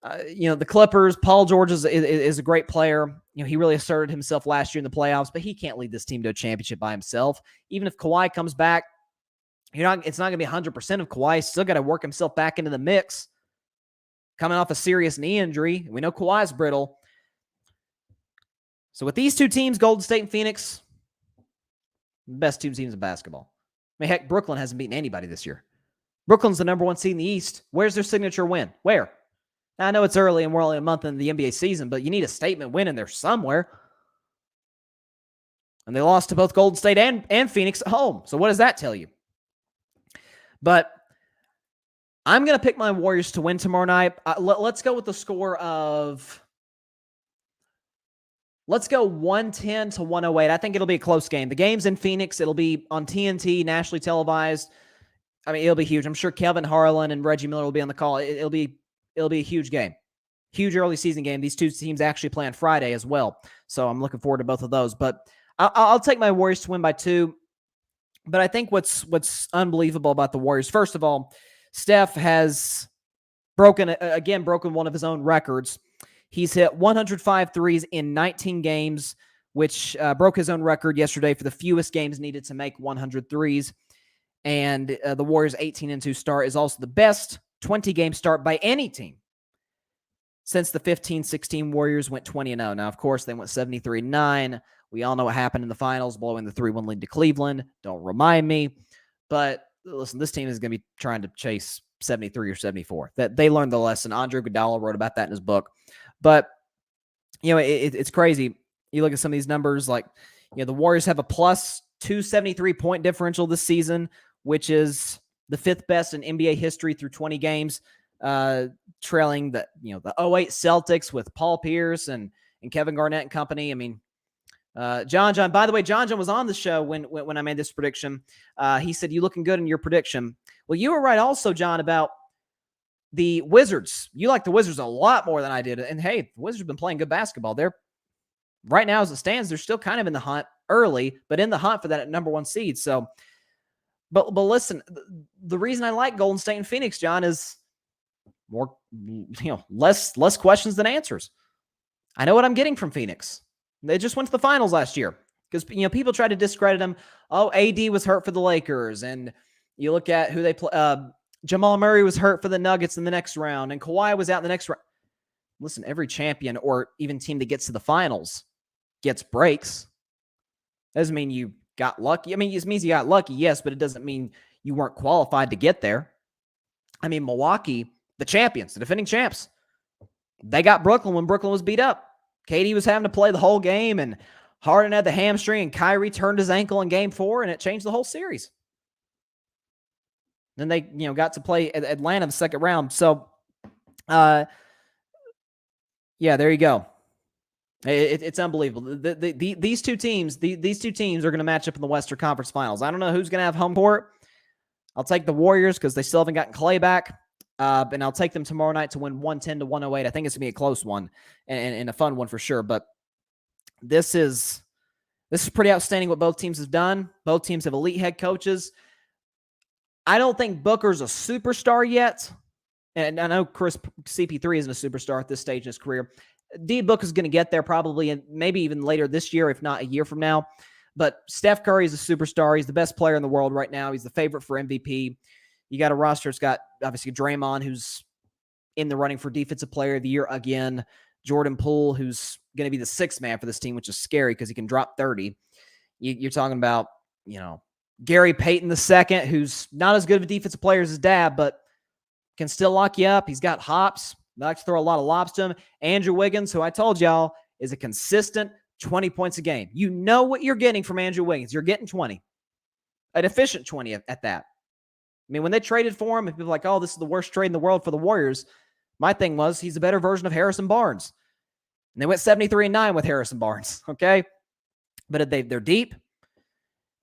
The Clippers, Paul George is a great player. He really asserted himself last year in the playoffs, but he can't lead this team to a championship by himself. Even if Kawhi comes back, it's not going to be 100% of Kawhi. He's still got to work himself back into the mix. Coming off a serious knee injury. We know Kawhi's brittle. So with these two teams, Golden State and Phoenix, best two teams in basketball. I mean, heck, Brooklyn hasn't beaten anybody this year. Brooklyn's the number one seed in the East. Where's their signature win? Where? Now, I know it's early and we're only a month in the NBA season, but you need a statement win in there somewhere. And they lost to both Golden State and Phoenix at home. So what does that tell you? But I'm going to pick my Warriors to win tomorrow night. Let's go with the score of... Let's go 110 to 108. I think it'll be a close game. The game's in Phoenix. It'll be on TNT, nationally televised. I mean, it'll be huge. I'm sure Kevin Harlan and Reggie Miller will be on the call. It'll be a huge game. Huge early season game. These two teams actually play on Friday as well. So I'm looking forward to both of those. But I'll take my Warriors to win by 2. But I think what's unbelievable about the Warriors, first of all, Steph has broken one of his own records. He's hit 105 threes in 19 games, which broke his own record yesterday for the fewest games needed to make 100 threes. And the Warriors' 18-2 start is also the best 20-game start by any team since the 15-16 Warriors went 20-0. Now, of course, they went 73-9. We all know what happened in the finals, blowing the 3-1 lead to Cleveland. Don't remind me. But listen, this team is going to be trying to chase 73 or 74. That they learned the lesson. Andre Iguodala wrote about that in his book. But, it's crazy. You look at some of these numbers, like, the Warriors have a plus 273 point differential this season, which is the 5th best in NBA history through 20 games, trailing the 08 Celtics with Paul Pierce and Kevin Garnett and company. I mean, John, by the way, John was on the show when I made this prediction. He said, "You looking good in your prediction." Well, you were right also, John, about the Wizards. You like the Wizards a lot more than I did. And hey, the Wizards have been playing good basketball. They're right now, as it stands, they're still kind of in the hunt early, but in the hunt for that number 1 seed. So, but listen, the reason I like Golden State and Phoenix, John, is more, less questions than answers. I know what I'm getting from Phoenix. They just went to the finals last year because, people tried to discredit them. Oh, AD was hurt for the Lakers. And you look at who they play. Jamal Murray was hurt for the Nuggets in the next round, and Kawhi was out in the next round. Listen, every champion or even team that gets to the finals gets breaks. Doesn't mean you got lucky. I mean, it means you got lucky, yes, but it doesn't mean you weren't qualified to get there. I mean, Milwaukee, the champions, the defending champs, they got Brooklyn when Brooklyn was beat up. KD was having to play the whole game, and Harden had the hamstring, and Kyrie turned his ankle in Game 4, and it changed the whole series. Then they, got to play Atlanta in the second round. So, yeah, there you go. It's unbelievable. These two teams are going to match up in the Western Conference Finals. I don't know who's going to have home court. I'll take the Warriors because they still haven't gotten Clay back. And I'll take them tomorrow night to win 110 to 108. I think it's going to be a close one and a fun one for sure. But this is pretty outstanding what both teams have done. Both teams have elite head coaches. I don't think Booker's a superstar yet. And I know CP3 isn't a superstar at this stage in his career. D Book is going to get there probably, and maybe even later this year, if not a year from now. But Steph Curry is a superstar. He's the best player in the world right now. He's the favorite for MVP. You got a roster that's got, obviously, Draymond, who's in the running for Defensive Player of the Year again. Jordan Poole, who's going to be the 6th man for this team, which is scary because he can drop 30. You're talking about, Gary Payton II, who's not as good of a defensive player as his dad, but can still lock you up. He's got hops. They like to throw a lot of lobs to him. Andrew Wiggins, who I told y'all is a consistent 20 points a game. You know what you're getting from Andrew Wiggins. You're getting 20. An efficient 20 at that. I mean, when they traded for him, people were like, oh, this is the worst trade in the world for the Warriors. My thing was he's a better version of Harrison Barnes. And they went 73-9 with Harrison Barnes, okay? But they're deep.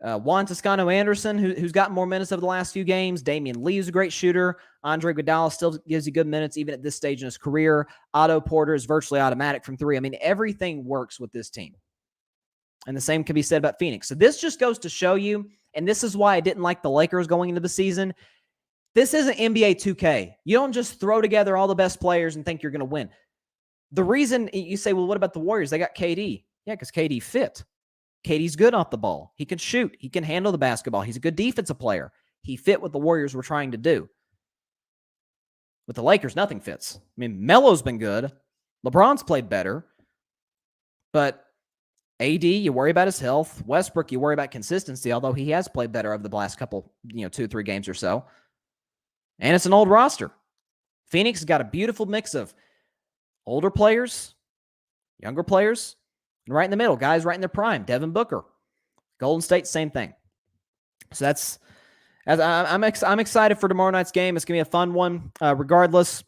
Juan Toscano-Anderson, who's gotten more minutes over the last few games. Damian Lee is a great shooter. Andre Iguodala still gives you good minutes even at this stage in his career. Otto Porter is virtually automatic from three. I mean, everything works with this team. And the same can be said about Phoenix. So this just goes to show you, and this is why I didn't like the Lakers going into the season. This isn't NBA 2K. You don't just throw together all the best players and think you're going to win. The reason you say, well, what about the Warriors? They got KD. Yeah, because KD fit. KD's good off the ball. He can shoot. He can handle the basketball. He's a good defensive player. He fit what the Warriors were trying to do. With the Lakers, nothing fits. I mean, Melo's been good. LeBron's played better. But AD, you worry about his health. Westbrook, you worry about consistency, although he has played better over the last couple, 2-3 games or so. And it's an old roster. Phoenix has got a beautiful mix of older players, younger players, and right in the middle, guys right in their prime. Devin Booker. Golden State, same thing. So I'm excited for tomorrow night's game. It's going to be a fun one, regardless.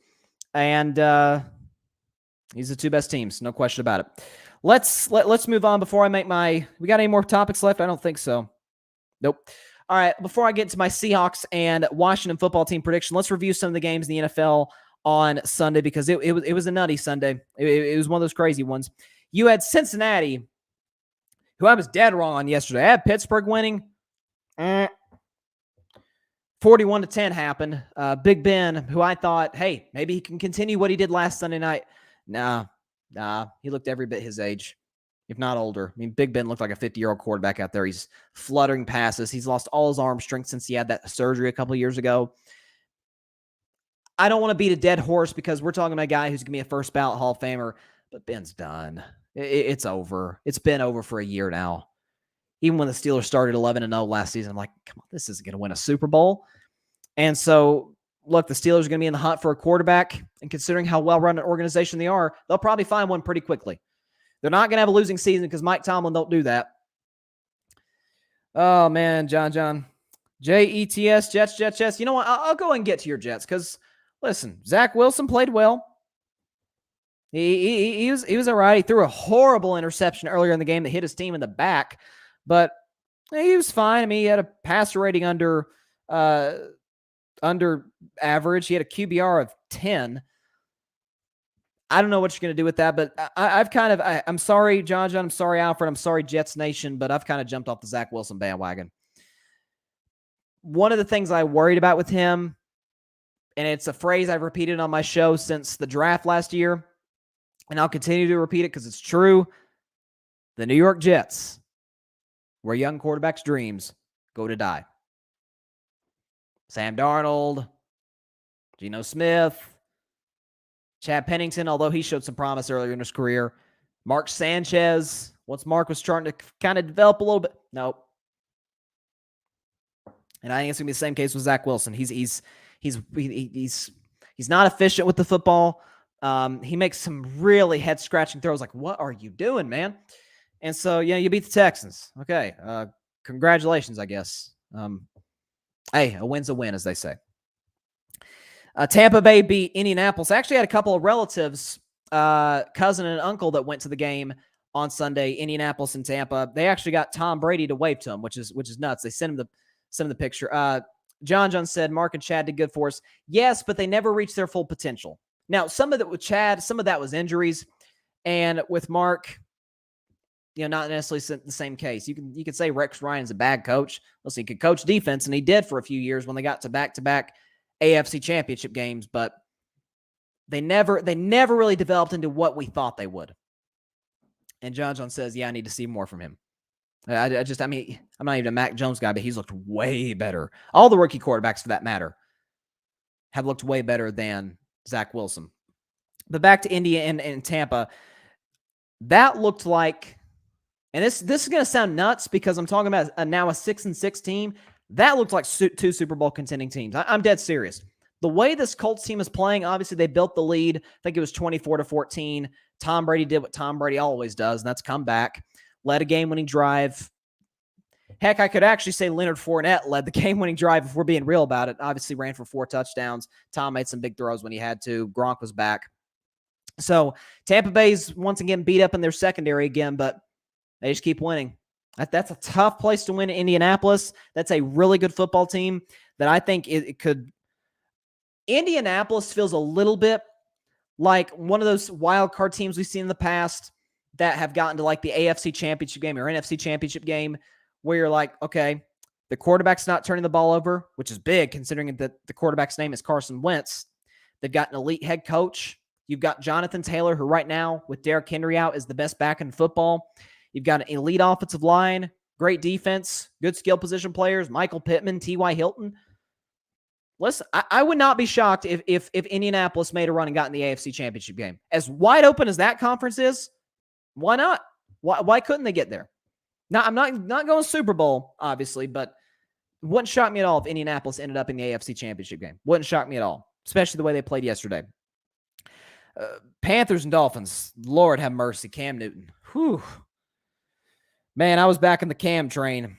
And these are the two best teams, no question about it. Let's move on before I make we got any more topics left? I don't think so. Nope. All right, before I get to my Seahawks and Washington football team prediction, let's review some of the games in the NFL on Sunday because it was a nutty Sunday. It was one of those crazy ones. You had Cincinnati, who I was dead wrong on yesterday. I had Pittsburgh winning. 41-10 happened. Big Ben, who I thought, hey, maybe he can continue what he did last Sunday night. Nah, he looked every bit his age, if not older. I mean, Big Ben looked like a 50-year-old quarterback out there. He's fluttering passes. He's lost all his arm strength since he had that surgery a couple of years ago. I don't want to beat a dead horse because we're talking about a guy who's going to be a first ballot Hall of Famer, but Ben's done. It's over. It's been over for a year now. Even when the Steelers started 11-0 last season, I'm like, come on, this isn't going to win a Super Bowl. And so, look, the Steelers are going to be in the hunt for a quarterback, and considering how well-run an organization they are, they'll probably find one pretty quickly. They're not going to have a losing season because Mike Tomlin don't do that. Oh, man, John. Jets, Jets. You know what? I'll go and get to your Jets because, listen, Zach Wilson played well. He was all right. He threw a horrible interception earlier in the game that hit his team in the back, but he was fine. I mean, he had a passer rating under average. He had a QBR of 10. I don't know what you're going to do with that, but I'm sorry, John. I'm sorry, Alfred. I'm sorry, Jets Nation, but I've kind of jumped off the Zach Wilson bandwagon. One of the things I worried about with him, and it's a phrase I've repeated on my show since the draft last year, and I'll continue to repeat it because it's true. The New York Jets, where young quarterbacks' dreams go to die. Sam Darnold, Geno Smith, Chad Pennington, although he showed some promise earlier in his career. Mark Sanchez, once Mark was starting to kind of develop a little bit. Nope. And I think it's going to be the same case with Zach Wilson. He's not efficient with the football. He makes some really head-scratching throws like, what are you doing, man? And so, you beat the Texans. Okay. Congratulations, I guess. Hey, a win's a win, as they say. Tampa Bay beat Indianapolis. I actually had a couple of relatives, cousin and uncle, that went to the game on Sunday, Indianapolis and Tampa. They actually got Tom Brady to wave to him, which is nuts. They sent him the picture. John said Mark and Chad did good for us. Yes, but they never reached their full potential. Now, some of that with Chad, some of that was injuries, and with Mark, not necessarily the same case. You could say Rex Ryan's a bad coach. Listen, he could coach defense, and he did for a few years when they got to back-to-back AFC championship games, but they never really developed into what we thought they would. And John says, yeah, I need to see more from him. I'm not even a Mac Jones guy, but he's looked way better. All the rookie quarterbacks, for that matter, have looked way better than Zach Wilson. But back to India and Tampa, that looked like, and this is going to sound nuts because I'm talking about now a 6-6 team. That looked like two Super Bowl contending teams. I'm dead serious. The way this Colts team is playing, obviously they built the lead. I think it was 24-14. Tom Brady did what Tom Brady always does, and that's come back. Led a game-winning drive. Heck, I could actually say Leonard Fournette led the game-winning drive if we're being real about it. Obviously ran for 4 touchdowns. Tom made some big throws when he had to. Gronk was back. So Tampa Bay's once again beat up in their secondary again, but they just keep winning. That's a tough place to win in Indianapolis. That's a really good football team that I think it could. Indianapolis feels a little bit like one of those wild card teams we've seen in the past that have gotten to like the AFC Championship game or NFC Championship game where you're like, okay, the quarterback's not turning the ball over, which is big considering that the quarterback's name is Carson Wentz. They've got an elite head coach. You've got Jonathan Taylor, who right now with Derrick Henry out is the best back in football. You've got an elite offensive line, great defense, good skill position players, Michael Pittman, T.Y. Hilton. Listen, I would not be shocked if Indianapolis made a run and got in the AFC Championship game. As wide open as that conference is, why not? Why couldn't they get there? Now, I'm not going Super Bowl, obviously, but it wouldn't shock me at all if Indianapolis ended up in the AFC Championship game. Wouldn't shock me at all, especially the way they played yesterday. Panthers and Dolphins, Lord have mercy, Cam Newton. Whew. Man, I was back in the Cam train.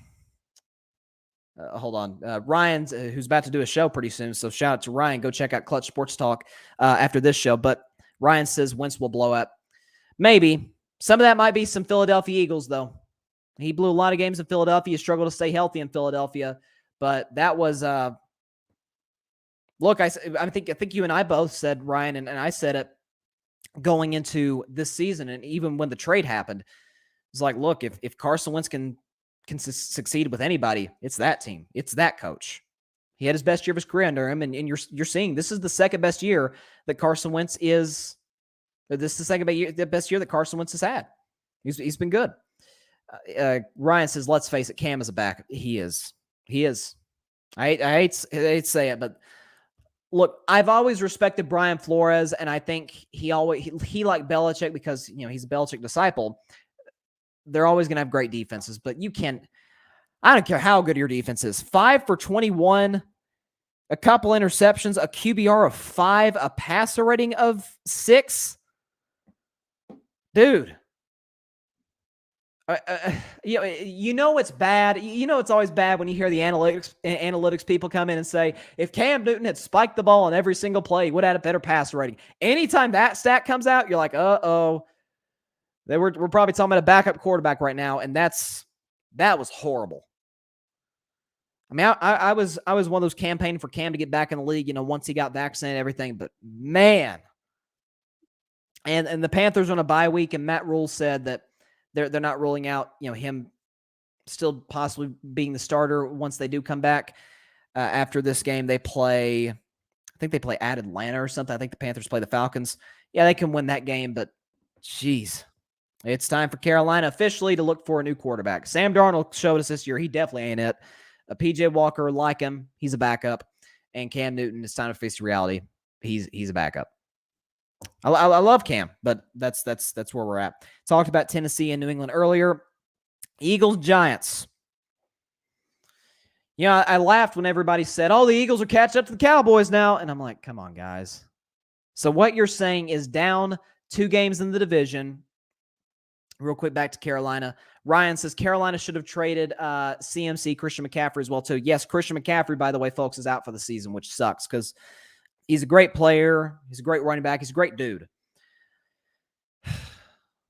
Hold on. Ryan's, who's about to do a show pretty soon, so shout out to Ryan. Go check out Clutch Sports Talk after this show. But Ryan says Wentz will blow up. Maybe. Some of that might be some Philadelphia Eagles, though. He blew a lot of games in Philadelphia. He struggled to stay healthy in Philadelphia. But that was look, I think you and I both said, Ryan, and I said it going into this season, and even when the trade happened, it's like, look, if Carson Wentz can succeed with anybody, it's that team. It's that coach. He had his best year of his career under him, and you're seeing this is the second best year that Carson Wentz is. This is the second best year that Carson Wentz has had. He's been good. Ryan says, let's face it, Cam is a back. He is. I hate to say it, but look, I've always respected Brian Flores, and I think he liked Belichick because he's a Belichick disciple. They're always going to have great defenses, but I don't care how good your defense is. 5 for 21, a couple interceptions, a QBR of 5, a passer rating of 6. Dude. It's bad. It's always bad when you hear the analytics people come in and say, if Cam Newton had spiked the ball on every single play, he would have had a better passer rating. Anytime that stat comes out, you're like, uh-oh. We're probably talking about a backup quarterback right now, and that was horrible. I mean, I was one of those campaigning for Cam to get back in the league, once he got vaccinated and everything, but man. And the Panthers on a bye week, and Matt Rule said that they're not ruling out, him still possibly being the starter once they do come back. After this game, I think they play at Atlanta or something. I think the Panthers play the Falcons. Yeah, they can win that game, but geez. It's time for Carolina officially to look for a new quarterback. Sam Darnold showed us this year. He definitely ain't it. PJ Walker, like him, he's a backup. And Cam Newton, it's time to face reality. He's a backup. I love Cam, but that's where we're at. Talked about Tennessee and New England earlier. Eagles, Giants. I laughed when everybody said, oh, the Eagles are catching up to the Cowboys now. And I'm like, come on, guys. So what you're saying is down 2 games in the division. Real quick, back to Carolina. Ryan says Carolina should have traded CMC, Christian McCaffrey as well, too. Yes, Christian McCaffrey, by the way, folks, is out for the season, which sucks because he's a great player. He's a great running back. He's a great dude.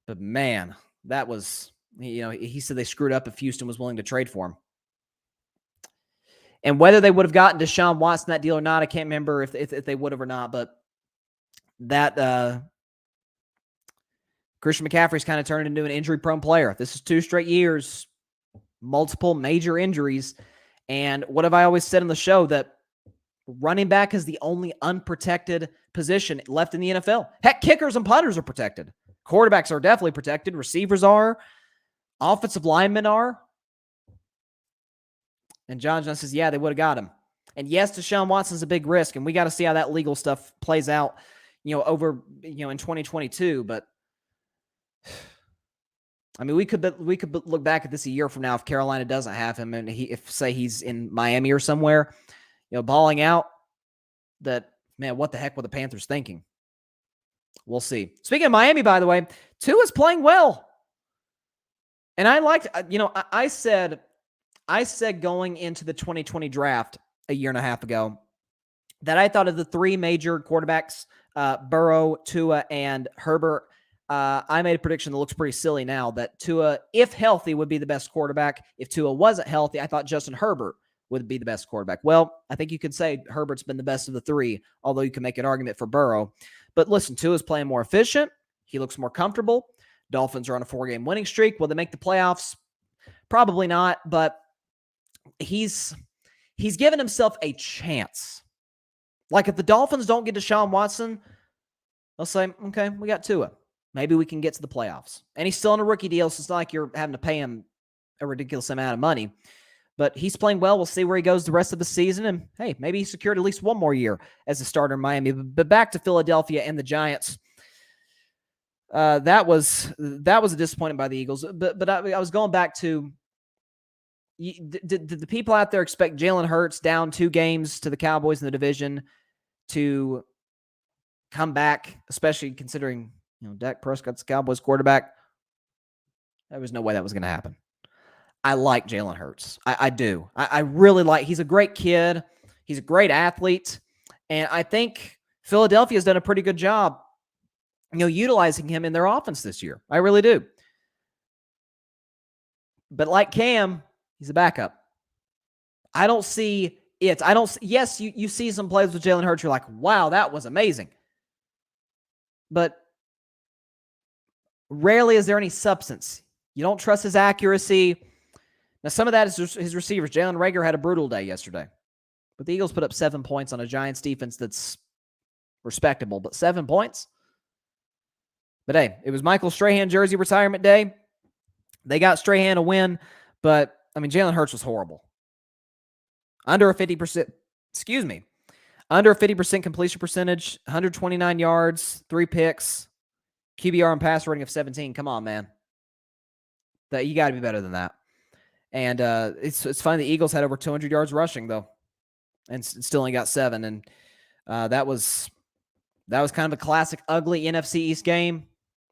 But, man, that was, he said they screwed up if Houston was willing to trade for him. And whether they would have gotten Deshaun Watson that deal or not, I can't remember if they would have or not, but that Christian McCaffrey's kind of turned into an injury-prone player. This is 2 straight years, multiple major injuries. And what have I always said on the show? That running back is the only unprotected position left in the NFL. Heck, kickers and punters are protected. Quarterbacks are definitely protected. Receivers are. Offensive linemen are. And John says, yeah, they would have got him. And yes, Deshaun Watson's a big risk, and we got to see how that legal stuff plays out, over, in 2022. But I mean, we could look back at this a year from now if Carolina doesn't have him, and if he's in Miami or somewhere, balling out. That, man, what the heck were the Panthers thinking? We'll see. Speaking of Miami, by the way, Tua's playing well, and I liked. I said going into the 2020 draft a year and a half ago that I thought of the 3 major quarterbacks, Burrow, Tua, and Herbert, I made a prediction that looks pretty silly now that Tua, if healthy, would be the best quarterback. If Tua wasn't healthy, I thought Justin Herbert would be the best quarterback. Well, I think you could say Herbert's been the best of the three, although you can make an argument for Burrow. But listen, Tua's playing more efficient. He looks more comfortable. Dolphins are on a 4-game winning streak. Will they make the playoffs? Probably not, but he's given himself a chance. Like if the Dolphins don't get Deshaun Watson, they'll say, okay, we got Tua. Maybe we can get to the playoffs. And he's still on a rookie deal, so it's not like you're having to pay him a ridiculous amount of money. But he's playing well. We'll see where he goes the rest of the season. And, hey, maybe he secured at least one more year as a starter in Miami. But back to Philadelphia and the Giants. That was a disappointment by the Eagles. But I was going back to, did the people out there expect Jalen Hurts down 2 games to the Cowboys in the division to come back, especially considering Dak Prescott's Cowboys quarterback? There was no way that was going to happen. I like Jalen Hurts. I do. I really like. He's a great kid. He's a great athlete, and I think Philadelphia has done a pretty good job, utilizing him in their offense this year. I really do. But like Cam, he's a backup. I don't see it. Yes, you see some plays with Jalen Hurts. You're like, wow, that was amazing. But rarely is there any substance. You don't trust his accuracy. Now, some of that is his receivers. Jalen Reagor had a brutal day yesterday. But the Eagles put up 7 points on a Giants defense that's respectable. But 7 points? But hey, it was Michael Strahan jersey retirement day. They got Strahan a win. But, Jalen Hurts was horrible. Under a 50% completion percentage, 129 yards, 3 picks, QBR and pass rating of 17. Come on, man. You got to be better than that. And it's funny the Eagles had over 200 yards rushing, though, and still only got 7. And that was kind of a classic ugly NFC East game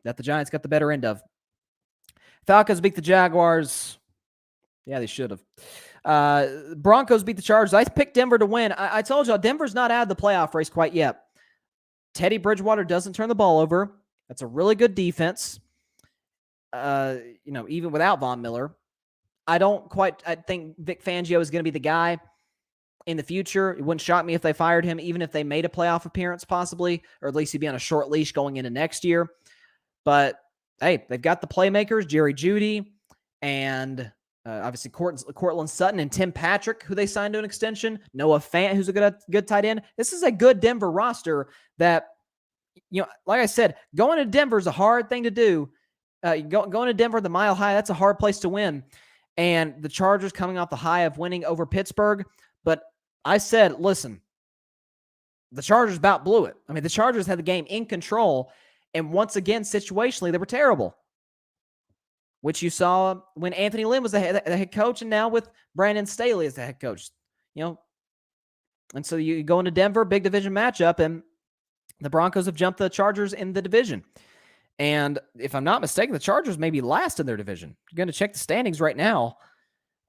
that the Giants got the better end of. Falcons beat the Jaguars. Yeah, they should have. Broncos beat the Chargers. I picked Denver to win. I told y'all, Denver's not out of the playoff race quite yet. Teddy Bridgewater doesn't turn the ball over. That's a really good defense. Even without Von Miller. I think Vic Fangio is going to be the guy in the future. It wouldn't shock me if they fired him, even if they made a playoff appearance possibly, or at least he'd be on a short leash going into next year. But, hey, they've got the playmakers, Jerry Jeudy, and obviously Cortland Sutton and Tim Patrick, who they signed to an extension. Noah Fant, who's a good tight end. This is a good Denver roster that, like I said, going to Denver is a hard thing to do. Going to Denver, the Mile High, that's a hard place to win. And the Chargers coming off the high of winning over Pittsburgh. But I said, listen, the Chargers about blew it. The Chargers had the game in control. And once again, situationally, they were terrible. Which you saw when Anthony Lynn was the head coach, and now with Brandon Staley as the head coach. And so you go into Denver, big division matchup, and the Broncos have jumped the Chargers in the division. And if I'm not mistaken, the Chargers may be last in their division. You're going to check the standings right now.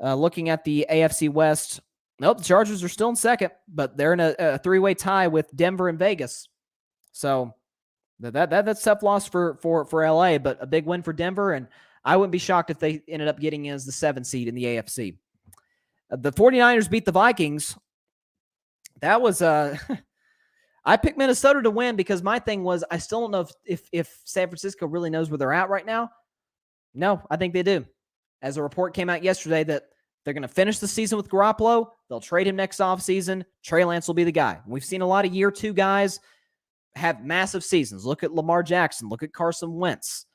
Looking at the AFC West, nope, the Chargers are still in second, but they're in a 3-way tie with Denver and Vegas. So that's tough loss for LA, but a big win for Denver, and I wouldn't be shocked if they ended up getting as the 7th seed in the AFC. The 49ers beat the Vikings. That was I picked Minnesota to win because my thing was I still don't know if San Francisco really knows where they're at right now. No, I think they do. As a report came out yesterday that they're going to finish the season with Garoppolo. They'll trade him next offseason. Trey Lance will be the guy. We've seen a lot of year 2 guys have massive seasons. Look at Lamar Jackson. Look at Carson Wentz.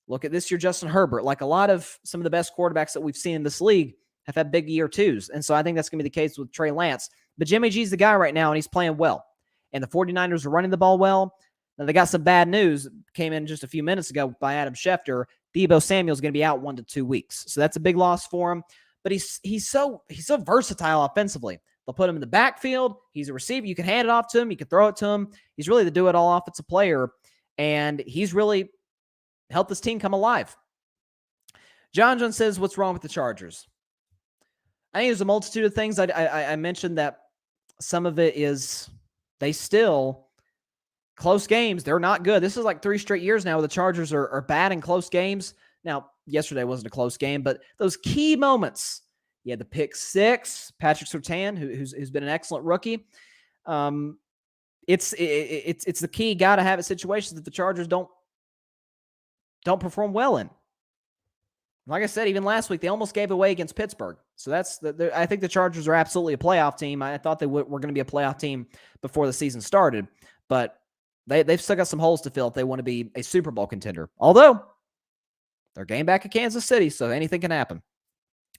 Look at this year, Justin Herbert. Like some of the best quarterbacks that we've seen in this league have had big year 2s. And so I think that's going to be the case with Trey Lance. But Jimmy G's the guy right now, and he's playing well. And the 49ers are running the ball well. Now, they got some bad news. Came in just a few minutes ago by Adam Schefter. Deebo Samuel's going to be out 1 to 2 weeks. So that's a big loss for him. But he's so versatile offensively. They'll put him in the backfield. He's a receiver. You can hand it off to him. You can throw it to him. He's really the do-it-all offensive player. And he's really helped this team come alive. John says, what's wrong with the Chargers? I think there's a multitude of things. I mentioned that some of it is they still close games, they're not good. This is like 3 straight years now where the Chargers are bad in close games. Now, yesterday wasn't a close game, but those key moments, you had the pick 6, Patrick Surtain, who's been an excellent rookie. It's the key got to have it situations that the Chargers don't perform well in. Like I said, even last week, they almost gave away against Pittsburgh. So I think the Chargers are absolutely a playoff team. I thought they were going to be a playoff team before the season started, but they've still got some holes to fill if they want to be a Super Bowl contender. Although they're game back at Kansas City, so anything can happen.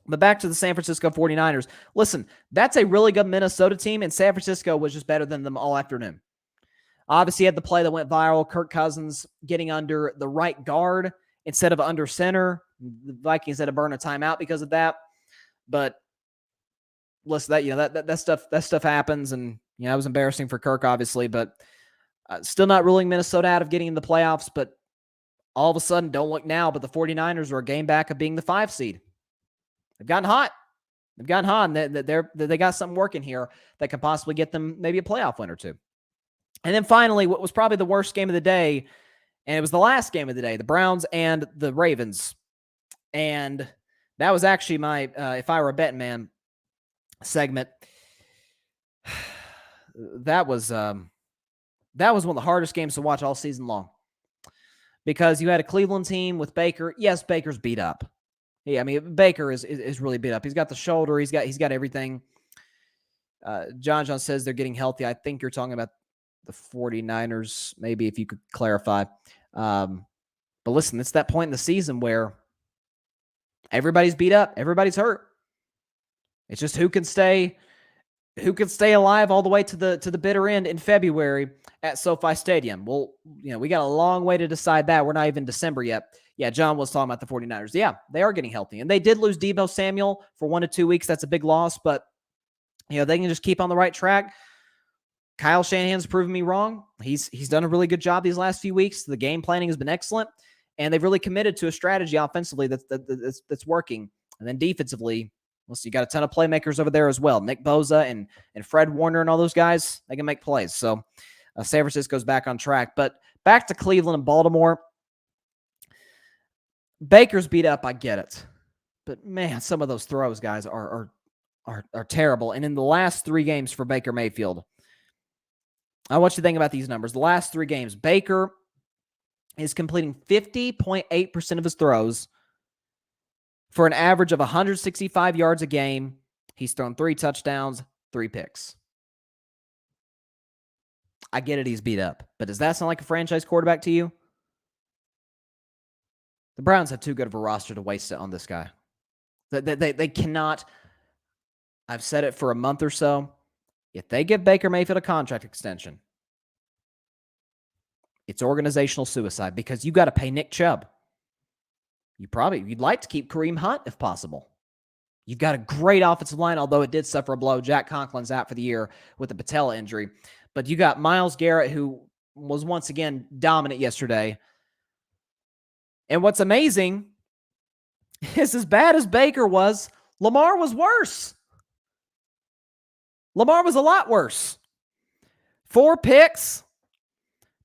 But back to the San Francisco 49ers. Listen, that's a really good Minnesota team, and San Francisco was just better than them all afternoon. Obviously, had the play that went viral, Kirk Cousins getting under the right guard instead of under center. The Vikings had to burn a timeout because of that. But listen, that stuff happens, and it was embarrassing for Kirk, obviously, but still not ruling Minnesota out of getting in the playoffs. But all of a sudden, don't look now, but the 49ers are a game back of being the 5 seed. They've gotten hot. And they got something working here that could possibly get them maybe a playoff win or two. And then finally, what was probably the worst game of the day, and it was the last game of the day, the Browns and the Ravens. And that was actually my If I Were a Betting Man segment. That was one of the hardest games to watch all season long. Because you had a Cleveland team with Baker. Yes, Baker's beat up. Yeah, I mean, Baker is really beat up. He's got the shoulder. He's got everything. John says they're getting healthy. I think you're talking about the 49ers, maybe if you could clarify. But listen, it's that point in the season where everybody's beat up. Everybody's hurt. It's just who can stay alive all the way to the bitter end in February at SoFi Stadium. Well, we got a long way to decide that. We're not even December yet. Yeah, John was talking about the 49ers. Yeah, they are getting healthy. And they did lose Deebo Samuel for 1 to 2 weeks. That's a big loss, but they can just keep on the right track. Kyle Shanahan's proven me wrong. He's done a really good job these last few weeks. The game planning has been excellent, and they've really committed to a strategy offensively that's working. And then defensively, listen, you got a ton of playmakers over there as well. Nick Bosa and Fred Warner and all those guys, they can make plays. So San Francisco's back on track. But back to Cleveland and Baltimore. Baker's beat up, I get it. But man, some of those throws, guys, are terrible. And in the last 3 games for Baker Mayfield, I want you to think about these numbers. The last 3 games, Baker is completing 50.8% of his throws for an average of 165 yards a game. He's thrown 3 touchdowns, 3 picks. I get it, he's beat up. But does that sound like a franchise quarterback to you? The Browns have too good of a roster to waste it on this guy. They cannot. I've said it for a month or so. If they give Baker Mayfield a contract extension, it's organizational suicide because you got to pay Nick Chubb. You'd like to keep Kareem Hunt if possible. You've got a great offensive line, although it did suffer a blow. Jack Conklin's out for the year with a patella injury. But you got Myles Garrett, who was once again dominant yesterday. And what's amazing is as bad as Baker was, Lamar was worse. Lamar was a lot worse. 4 picks,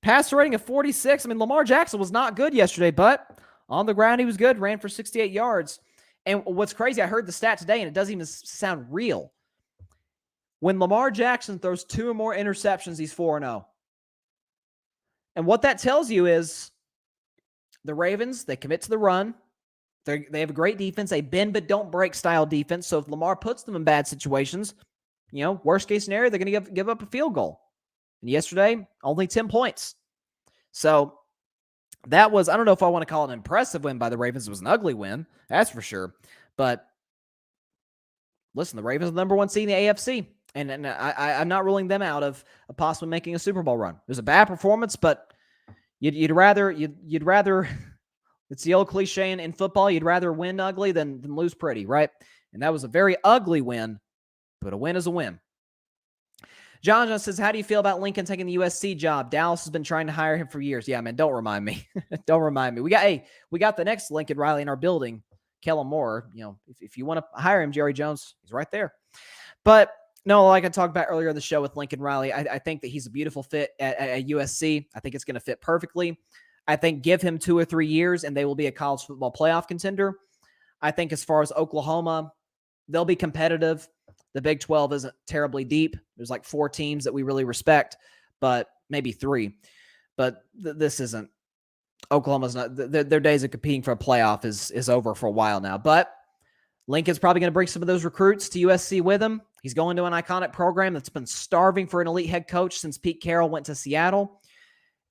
passer rating of 46. I mean, Lamar Jackson was not good yesterday, but on the ground he was good, ran for 68 yards. And what's crazy, I heard the stat today, and it doesn't even sound real. When Lamar Jackson throws 2 or more interceptions, he's 4-0. And what that tells you is the Ravens, they commit to the run. They have a great defense, a bend but don't break style defense. So if Lamar puts them in bad situations, worst case scenario, they're going to give up a field goal. And yesterday, only 10 points. So that was, I don't know if I want to call it an impressive win by the Ravens. It was an ugly win, that's for sure. But listen, the Ravens are the number 1 seed in the AFC. And I'm not ruling them out of possibly making a Super Bowl run. It was a bad performance, but you'd rather it's the old cliche in football, you'd rather win ugly than lose pretty, right? And that was a very ugly win, but a win is a win. John says, how do you feel about Lincoln taking the USC job? Dallas has been trying to hire him for years. Yeah, man, don't remind me. Don't remind me. We got the next Lincoln Riley in our building, Kellen Moore. If you want to hire him, Jerry Jones, he's right there. But No, like I talked about earlier in the show with Lincoln Riley, I think that he's a beautiful fit at USC. I think it's going to fit perfectly. I think give him 2 or 3 years and they will be a college football playoff contender. I think as far as Oklahoma, they'll be competitive. The Big 12 isn't terribly deep. There's like 4 teams that we really respect, but maybe 3. But this isn't. Oklahoma's not. Their days of competing for a playoff is over for a while now. But Lincoln's probably going to bring some of those recruits to USC with him. He's going to an iconic program that's been starving for an elite head coach since Pete Carroll went to Seattle.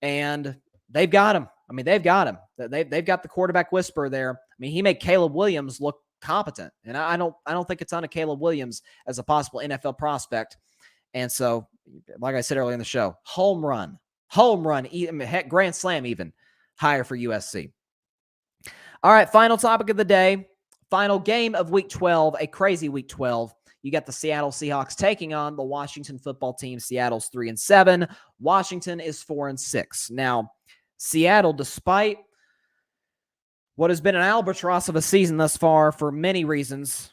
And they've got him. I mean, they've got him. They've got the quarterback whisperer there. I mean, he made Caleb Williams look competent. And I don't think a ton of Caleb Williams as a possible NFL prospect. And so, like I said earlier in the show, home run, heck, grand slam even, higher for USC. All right, final topic of the day. Final game of Week 12, a crazy Week 12. You got the Seattle Seahawks taking on the Washington football team. Seattle's 3-7. Washington is 4-6. Now, Seattle, despite what has been an albatross of a season thus far for many reasons,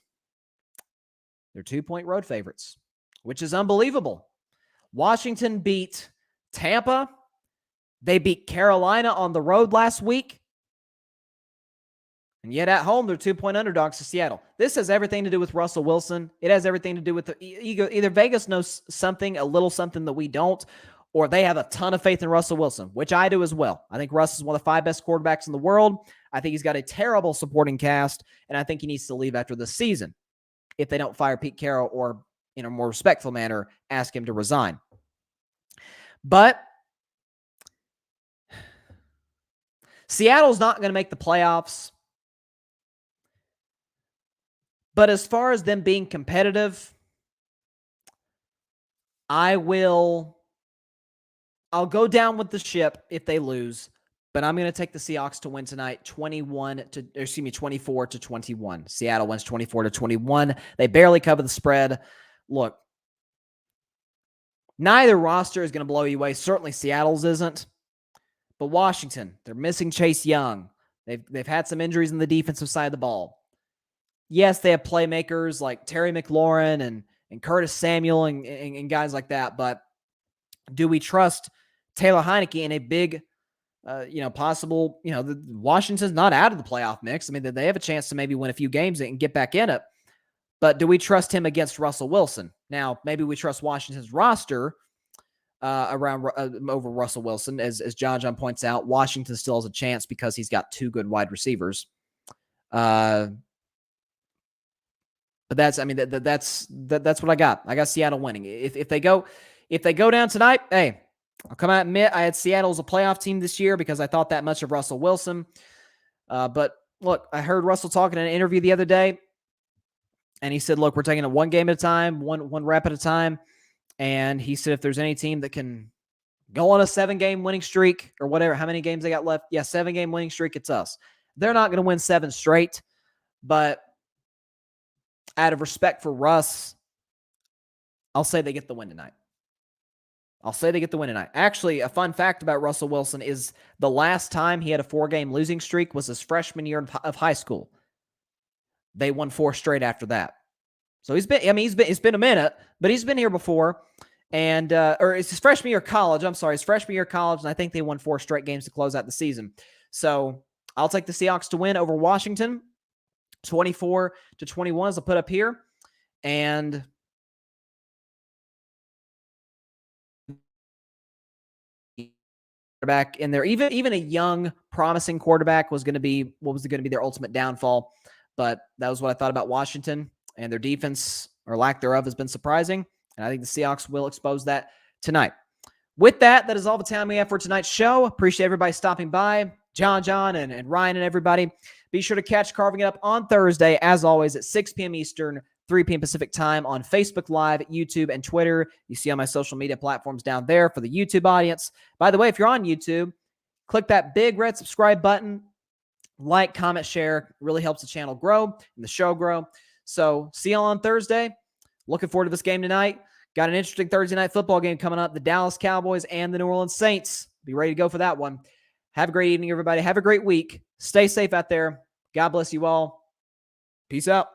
they're 2-point road favorites, which is unbelievable. Washington beat Tampa. They beat Carolina on the road last week. And yet at home, they're 2-point underdogs to Seattle. This has everything to do with Russell Wilson. It has everything to do with either Vegas knows something, a little something that we don't, or they have a ton of faith in Russell Wilson, which I do as well. I think Russ is one of the 5 best quarterbacks in the world. I think he's got a terrible supporting cast, and I think he needs to leave after this season if they don't fire Pete Carroll or, in a more respectful manner, ask him to resign. But Seattle's not going to make the playoffs. But as far as them being competitive, I'll go down with the ship if they lose, but I'm going to take the Seahawks to win tonight 24-21. Seattle wins 24-21. They barely cover the spread. Look, neither roster is going to blow you away. Certainly Seattle's isn't. But Washington, they're missing Chase Young. They've had some injuries in the defensive side of the ball. Yes, they have playmakers like Terry McLaurin and Curtis Samuel and guys like that, but do we trust Taylor Heineke in a big, possible, Washington's not out of the playoff mix. I mean, they have a chance to maybe win a few games and get back in it, but do we trust him against Russell Wilson? Now, maybe we trust Washington's roster over Russell Wilson. As John points out, Washington still has a chance because he's got 2 good wide receivers. But that's what I got. I got Seattle winning. If they go down tonight, hey, I'll come out and admit I had Seattle as a playoff team this year because I thought that much of Russell Wilson. But look, I heard Russell talking in an interview the other day, and he said, look, we're taking it one game at a time, one rep at a time. And he said if there's any team that can go on a 7-game winning streak or whatever, how many games they got left? Yeah, 7-game winning streak, it's us. They're not going to win 7 straight, but out of respect for Russ, I'll say they get the win tonight. Actually, a fun fact about Russell Wilson is the last time he had a 4-game losing streak was his freshman year of high school. They won 4 straight after that. So it's been a minute, but he's been here before. And, or it's his freshman year of college. I'm sorry, his freshman year of college. And I think they won 4 straight games to close out the season. So I'll take the Seahawks to win over Washington. 24-21 as I put up here. And quarterback in there, even a young, promising quarterback was going to be their ultimate downfall. But that was what I thought about Washington, and their defense or lack thereof has been surprising. And I think the Seahawks will expose that tonight. With that is all the time we have for tonight's show. Appreciate everybody stopping by. John, and Ryan and everybody. Be sure to catch Carving It Up on Thursday, as always, at 6 p.m. Eastern, 3 p.m. Pacific time on Facebook Live, YouTube, and Twitter. You see on my social media platforms down there for the YouTube audience. By the way, if you're on YouTube, click that big red subscribe button. Like, comment, share. It really helps the channel grow and the show grow. So see you all on Thursday. Looking forward to this game tonight. Got an interesting Thursday night football game coming up. The Dallas Cowboys and the New Orleans Saints. Be ready to go for that one. Have a great evening, everybody. Have a great week. Stay safe out there. God bless you all. Peace out.